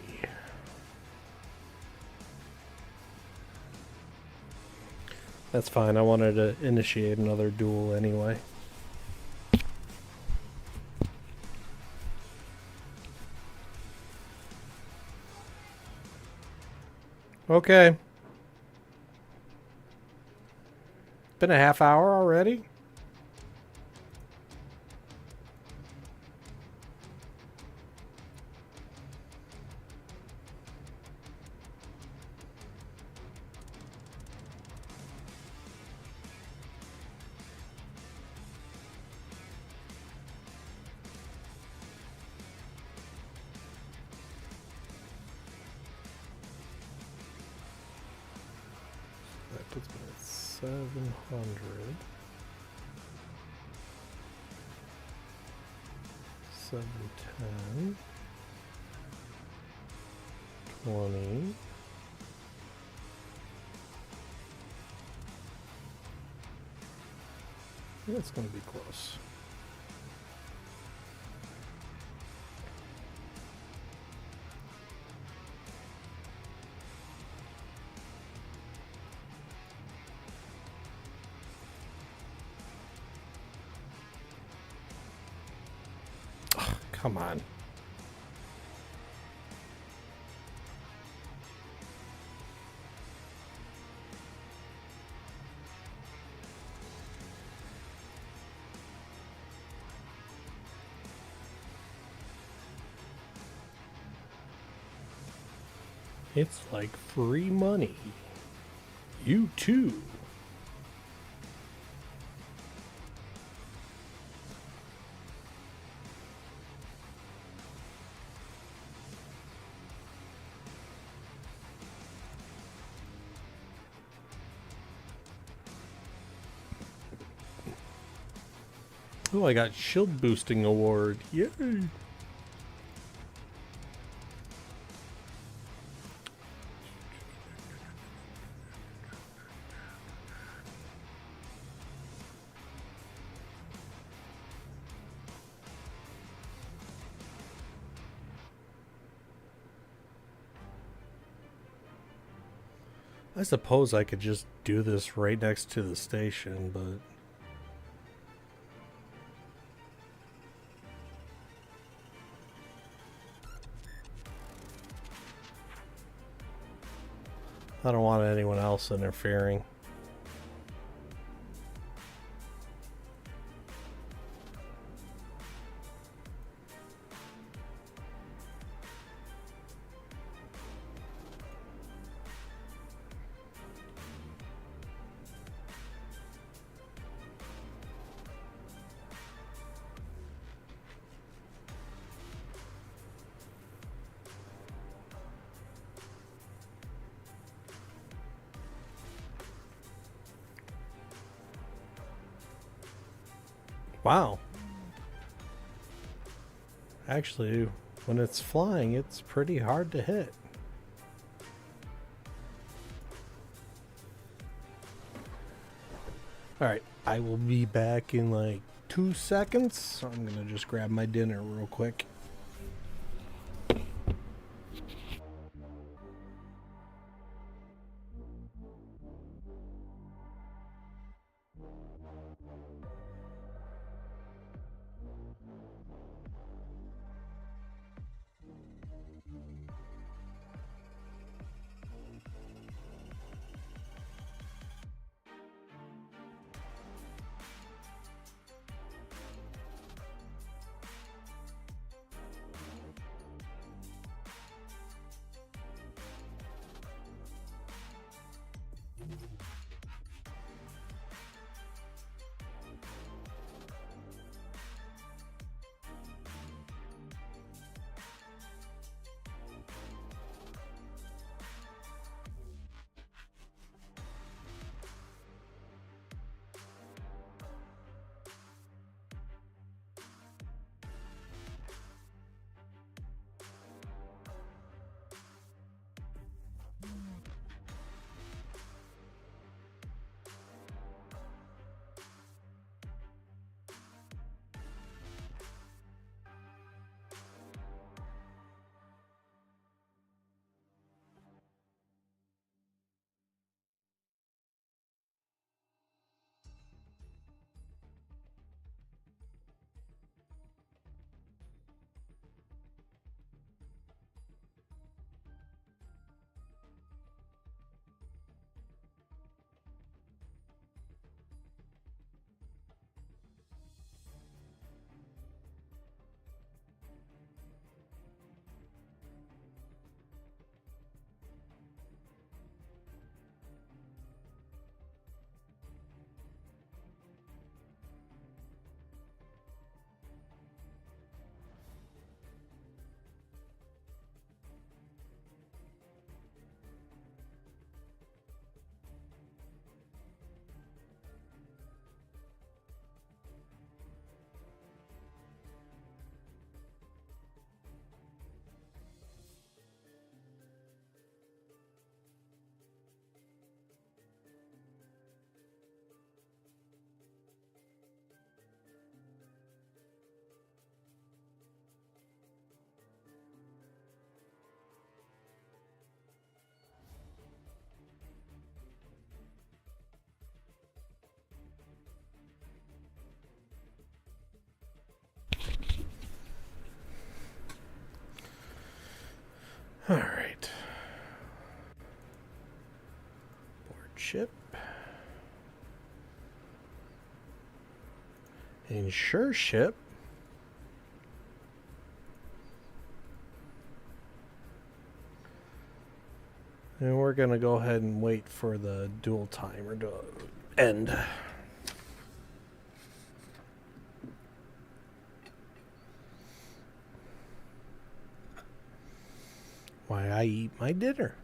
That's fine, I wanted to initiate another duel anyway. Okay. Been a half hour already? puts me at 700. 710. 20. Yeah, it's going to be close. Oh, come on. It's like free money. You too. Oh, I got shield boosting award. Yay. I suppose I could just do this right next to the station, but I don't want anyone else interfering. Wow. Actually, when it's flying, it's pretty hard to hit. Alright, I will be back in like 2 seconds. So I'm gonna just grab my dinner real quick. Ship. Insure ship. And we're going to go ahead and wait for the dual timer to end. While I eat my dinner.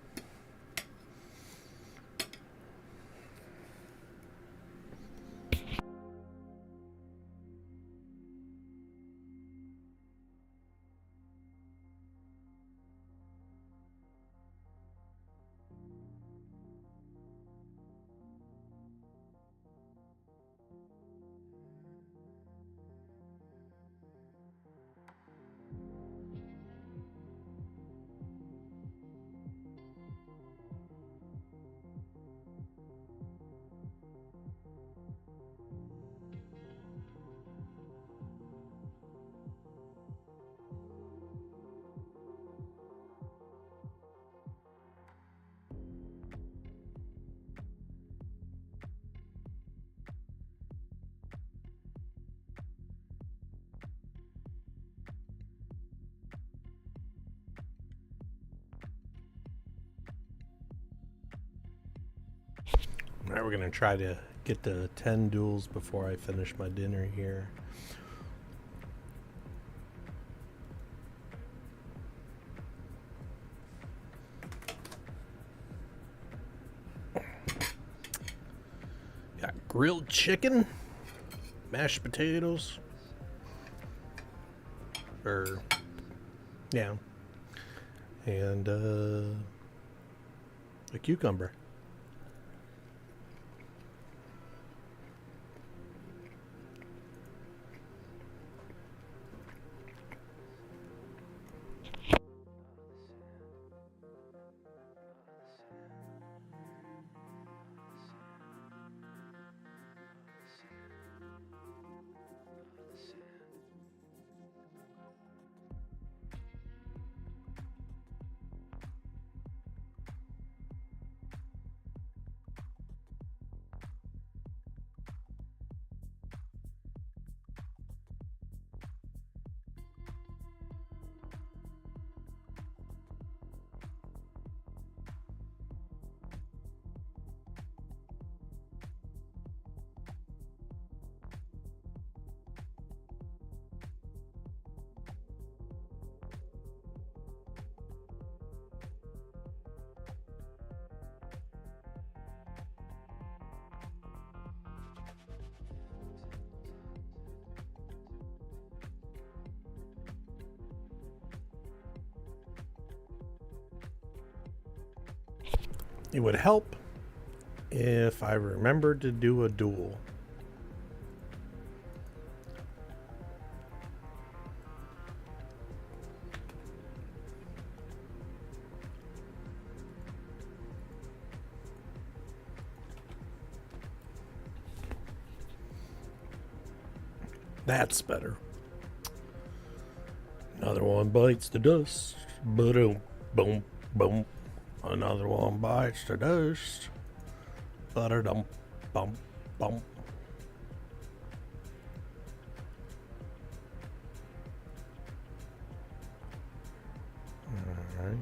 All right, we're going to try to get to 10 duels before I finish my dinner here. Got grilled chicken, mashed potatoes, yeah, and a cucumber. It would help if I remembered to do a duel. That's better. Another one bites the dust. Boom, boom, boom. Another one bites the dust. Butter dump, bump, bump. All right.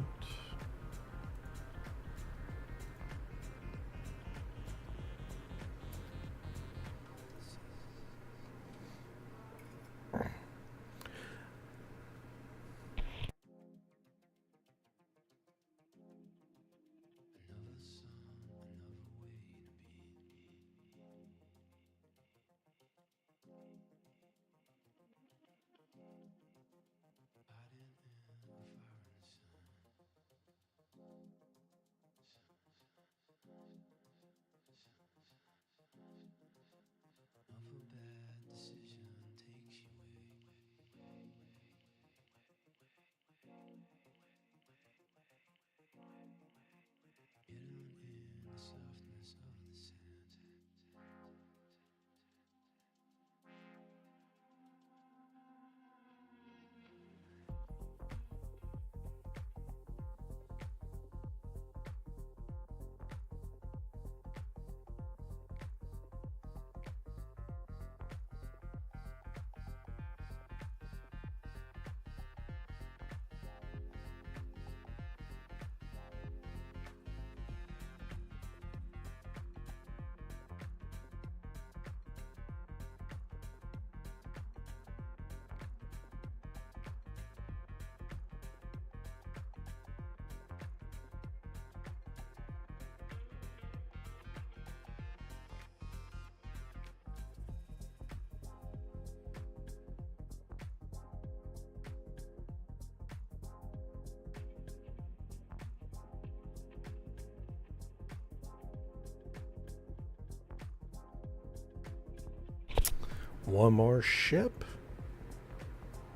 one more ship.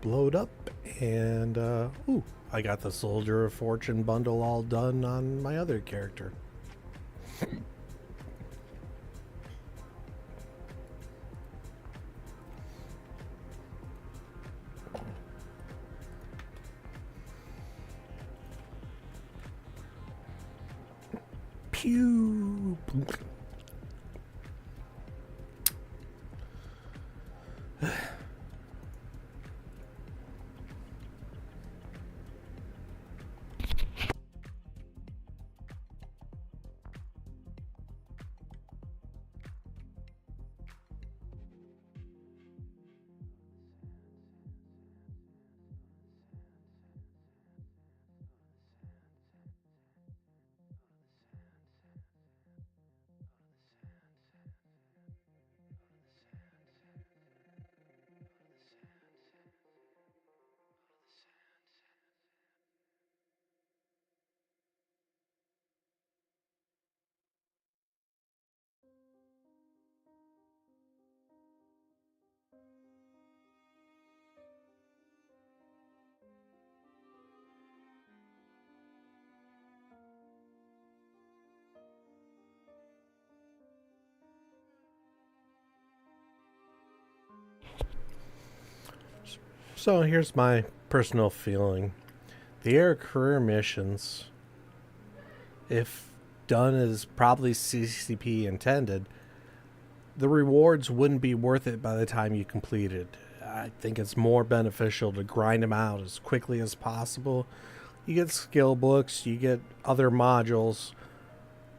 Blowed up, and ooh, I got the Soldier of Fortune bundle all done on my other character. Pew. So here's my personal feeling. The air career missions, if done as probably CCP intended, the rewards wouldn't be worth it by the time you complete it. I think it's more beneficial to grind them out as quickly as possible. You get skill books, you get other modules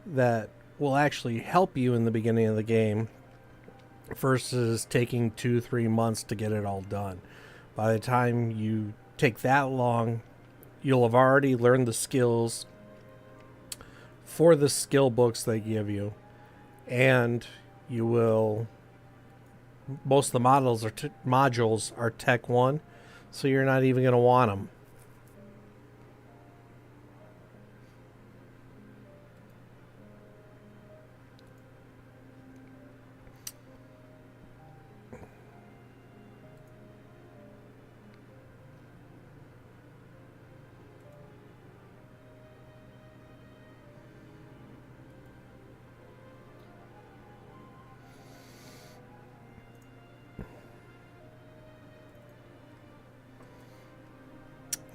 that will actually help you in the beginning of the game versus taking 2-3 months to get it all done. By the time you take that long, you'll have already learned the skills for the skill books they give you, and you will. Most of the modules are Tech 1, so you're not even going to want them.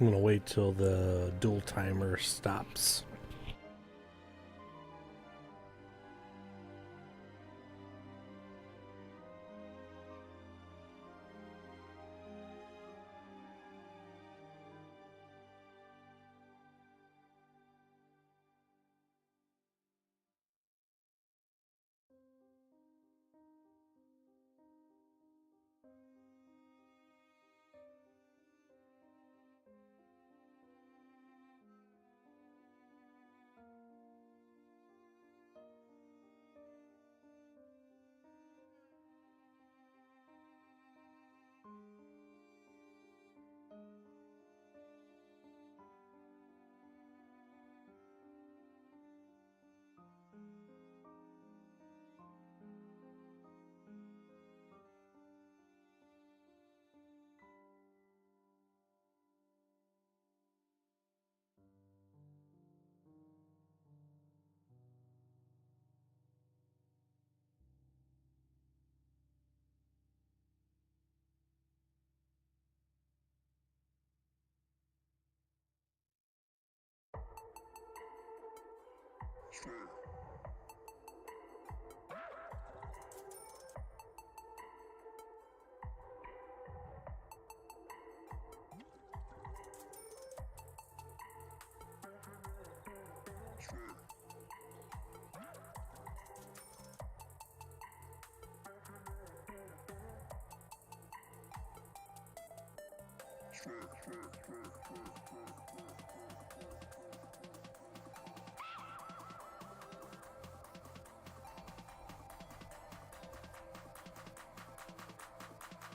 I'm going to wait till the dual timer stops.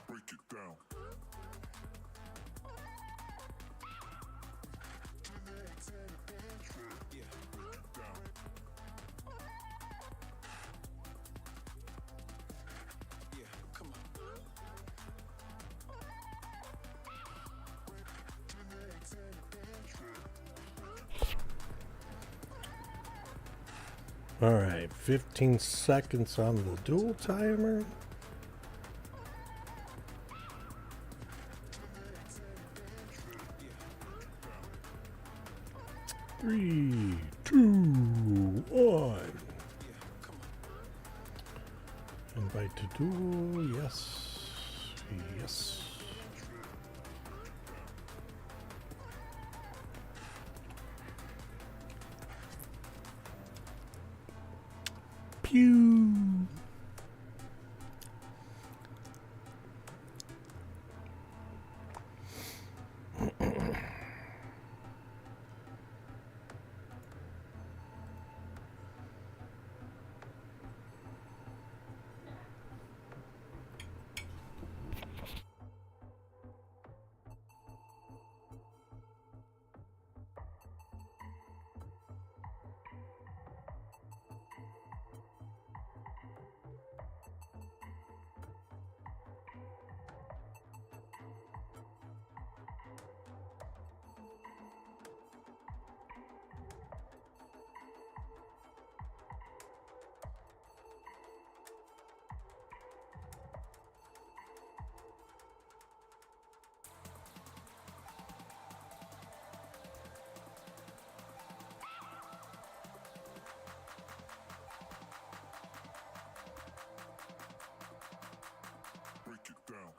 Break it down. Yeah, break it down. Yeah, come on.
All right, 15 seconds on the dual timer. Three, two, one. Invite to duel. Yes. Yes. Pew.
Break it down.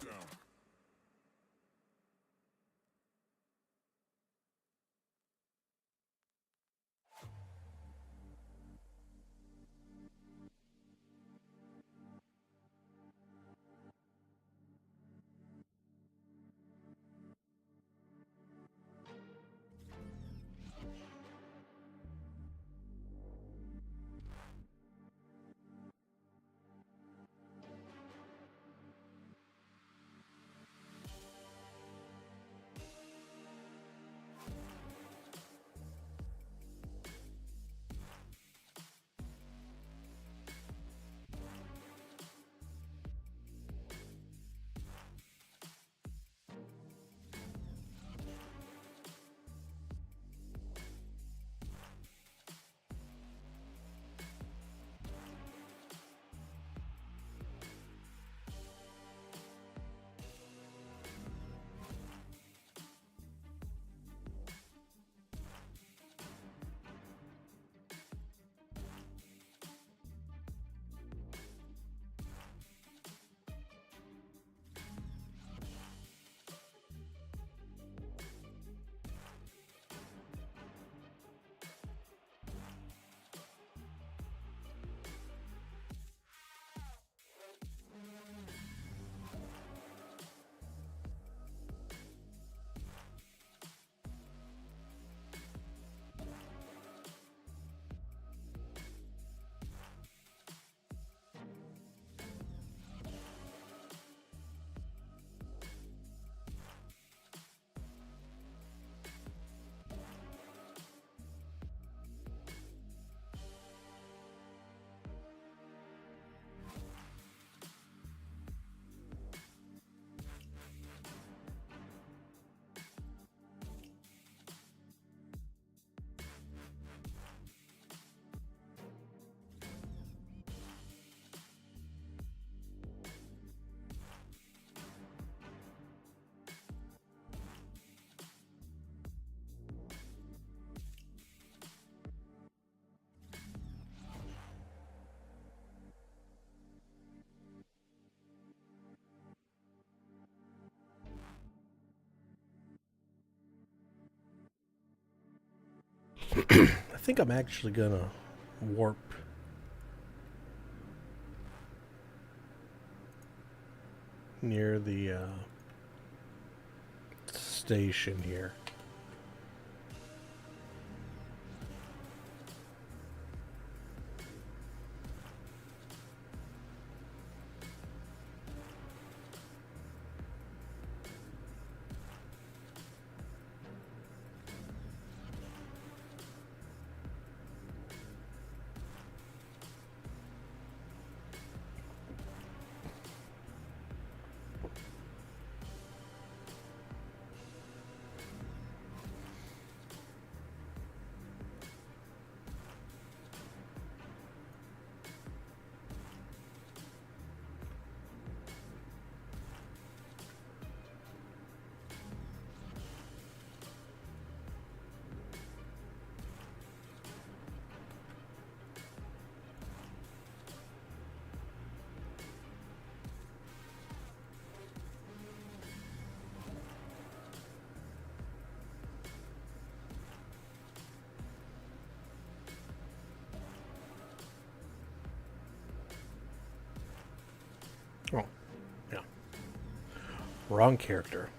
Down.
I think I'm actually gonna warp near the station here. Oh, yeah. Wrong character.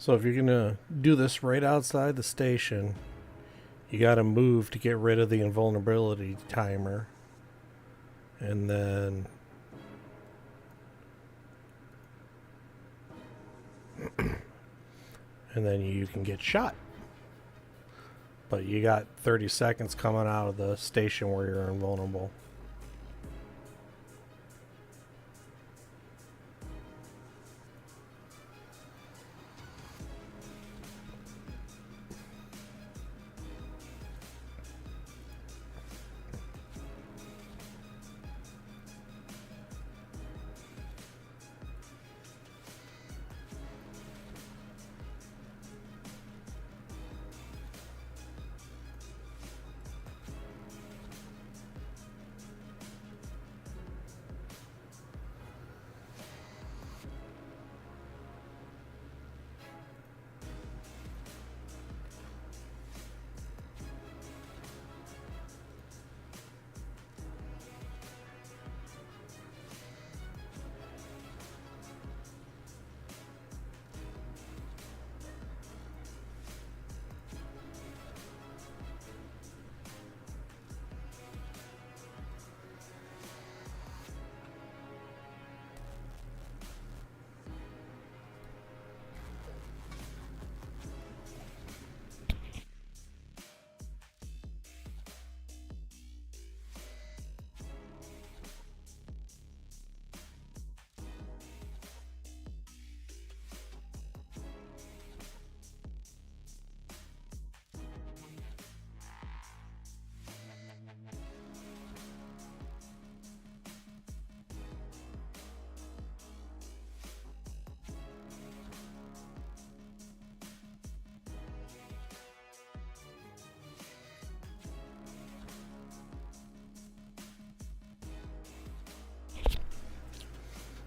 So if you're gonna do this right outside the station, you gotta move to get rid of the invulnerability timer. And then you can get shot. But you got 30 seconds coming out of the station where you're invulnerable.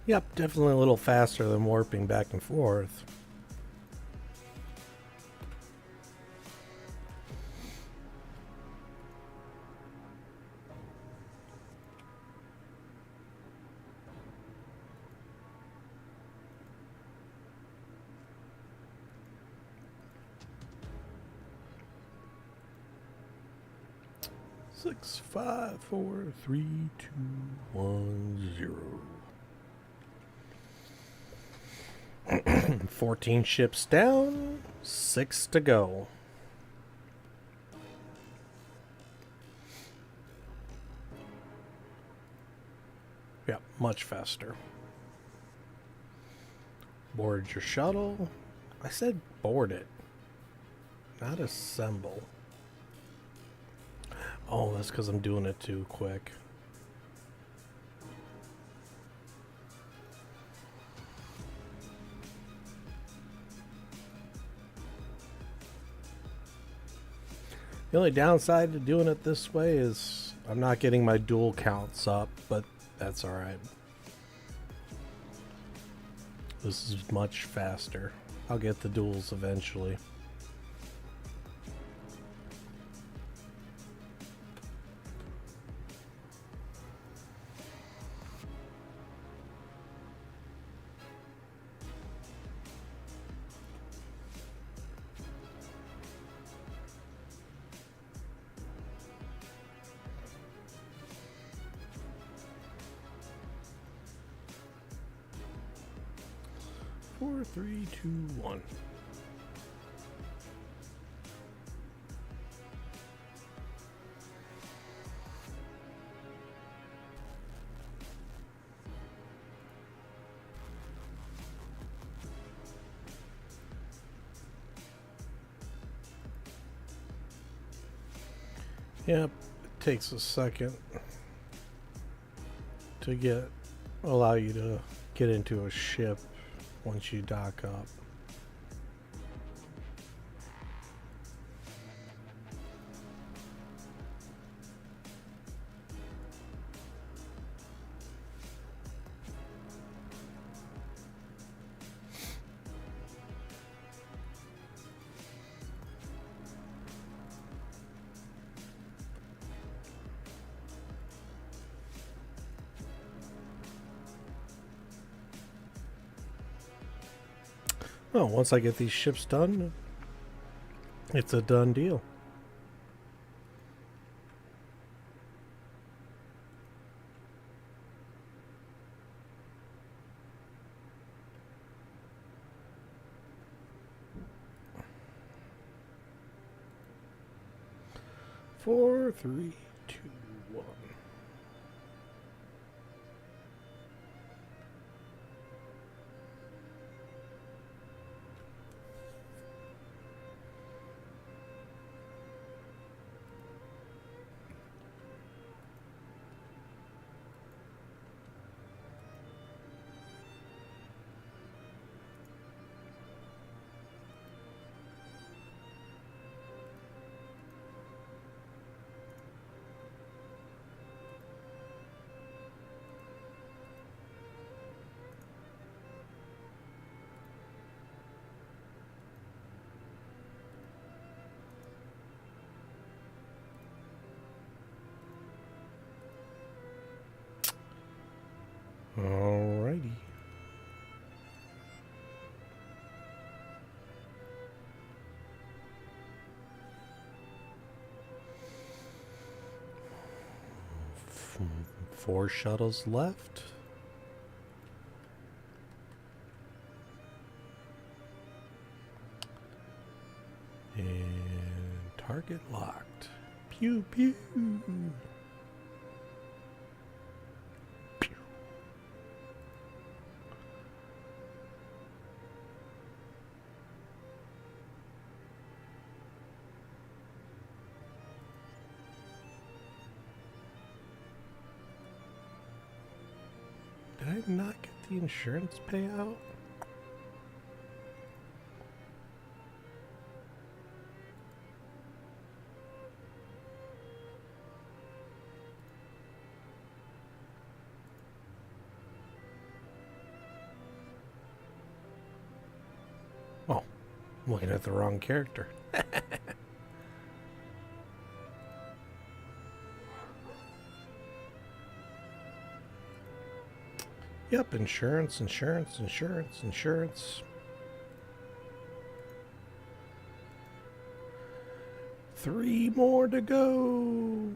Yep, definitely a little faster than warping back and forth. Six, 5, 4, 3, 2, 1, 0. 14 ships down, 6 to go. Yeah, much faster. Board your shuttle. I said board it, not assemble. Oh, that's because I'm doing it too quick. The only downside to doing it this way is I'm not getting my dual counts up, but that's alright. This is much faster. I'll get the duels eventually. Four, three, two, one. Yep, it takes a second to allow you to get into a ship once you dock up. Oh, once I get these ships done, it's a done deal. Four, three, two, one. Alrighty. Four shuttles left. And target locked. Pew pew. Did I not get the insurance payout? Oh, I'm looking at the wrong character. Yep, insurance, insurance, insurance, insurance. 3 more to go.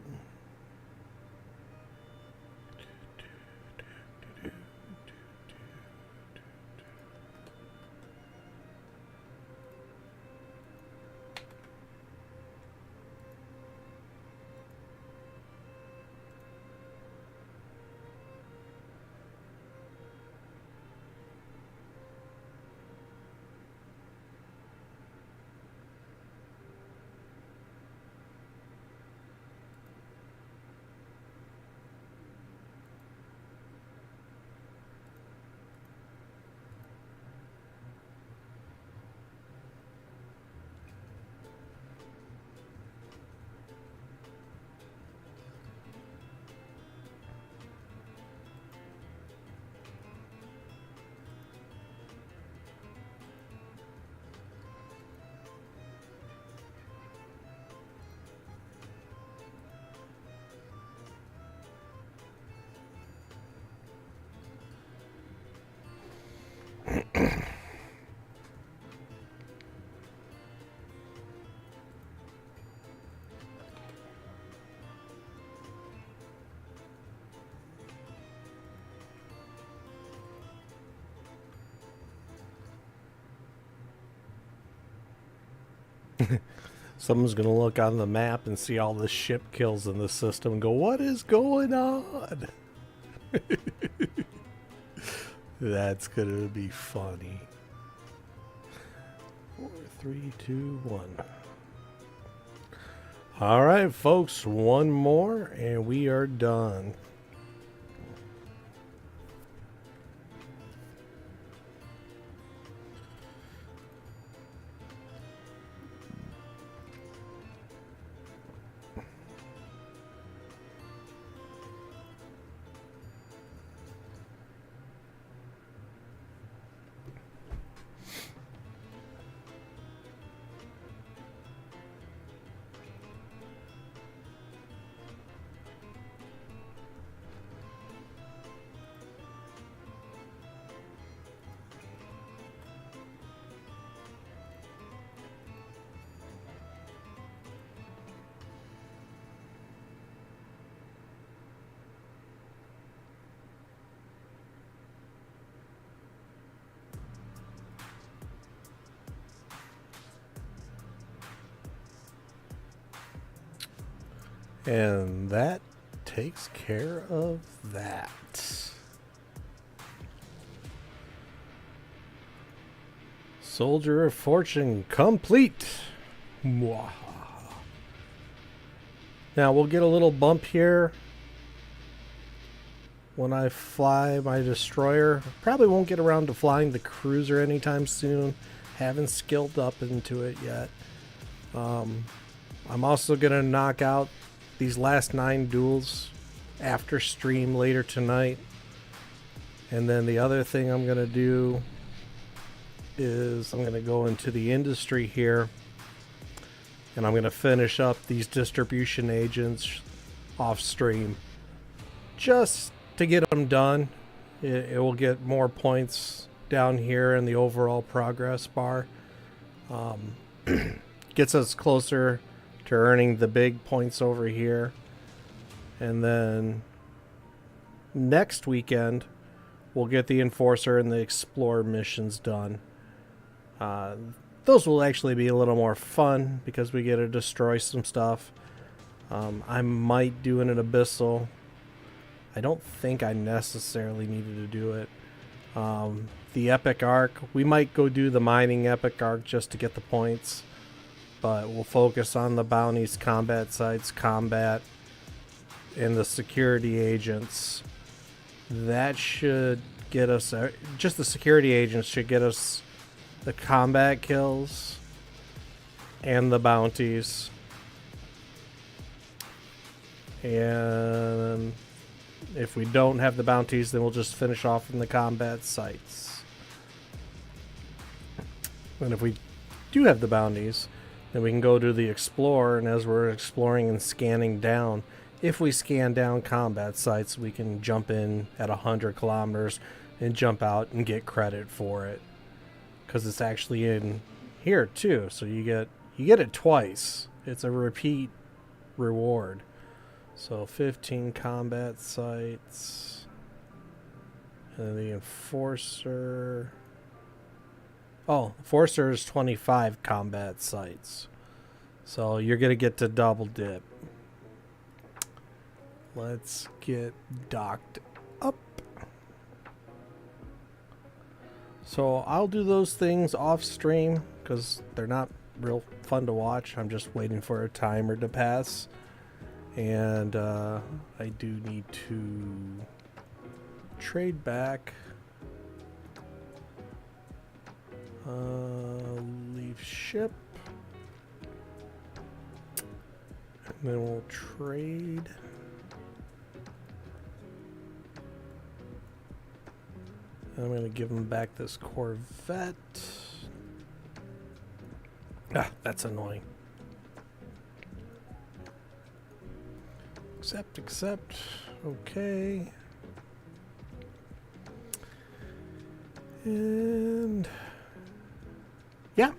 Someone's going to look on the map and see all the ship kills in the system and go, what is going on? That's going to be funny. 4, 3, 2, 1. All right, folks, one more and we are done. And that takes care of that. Soldier of Fortune complete. Mwahaha. Now we'll get a little bump here when I fly my destroyer. Probably won't get around to flying the cruiser anytime soon. Haven't skilled up into it yet. I'm also going to knock out these last 9 duels after stream later tonight. And then the other thing I'm going to do is I'm going to go into the industry here and I'm going to finish up these distribution agents off stream just to get them done. It will get more points down here in the overall progress bar. Gets us closer to earning the big points over here. And then next weekend we'll get the Enforcer and the Explorer missions done. Those will actually be a little more fun because we get to destroy some stuff. I might do an Abyssal. I don't think I necessarily needed to do it. The Epic Arc, we might go do the mining Epic Arc just to get the points. But we'll focus on the bounties, combat sites, combat, and the security agents. That should get us, just the security agents should get us the combat kills and the bounties. And if we don't have the bounties, then we'll just finish off in the combat sites. And if we do have the bounties, then we can go to the Explorer, and as we're exploring and scanning down, if we scan down combat sites, we can jump in at 100 kilometers and jump out and get credit for it. Because it's actually in here too, so you get it twice. It's a repeat reward. So 15 combat sites. And the Enforcer. Oh, Enforcer is 25 combat sites. So you're going to get to double dip. Let's get docked up. So I'll do those things off stream because they're not real fun to watch. I'm just waiting for a timer to pass. And I do need to trade back. Leave ship. And then we'll trade. I'm going to give him back this Corvette. Ah, that's annoying. Accept. Okay. And yeah,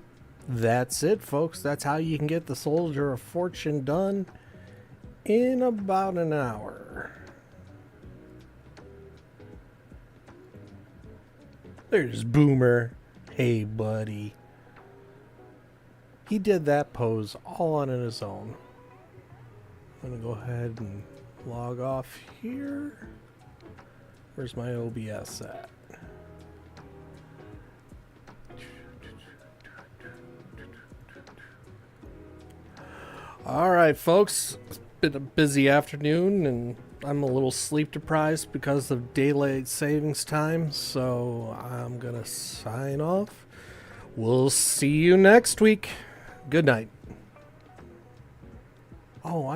that's it, folks. That's how you can get the Soldier of Fortune done in about an hour. There's Boomer. Hey, buddy. He did that pose all on his own. I'm gonna go ahead and log off here. Where's my OBS at? All right, folks. It's been a busy afternoon, and I'm a little sleep deprived because of daylight savings time, so I'm gonna sign off. We'll see you next week. Good night. Oh, I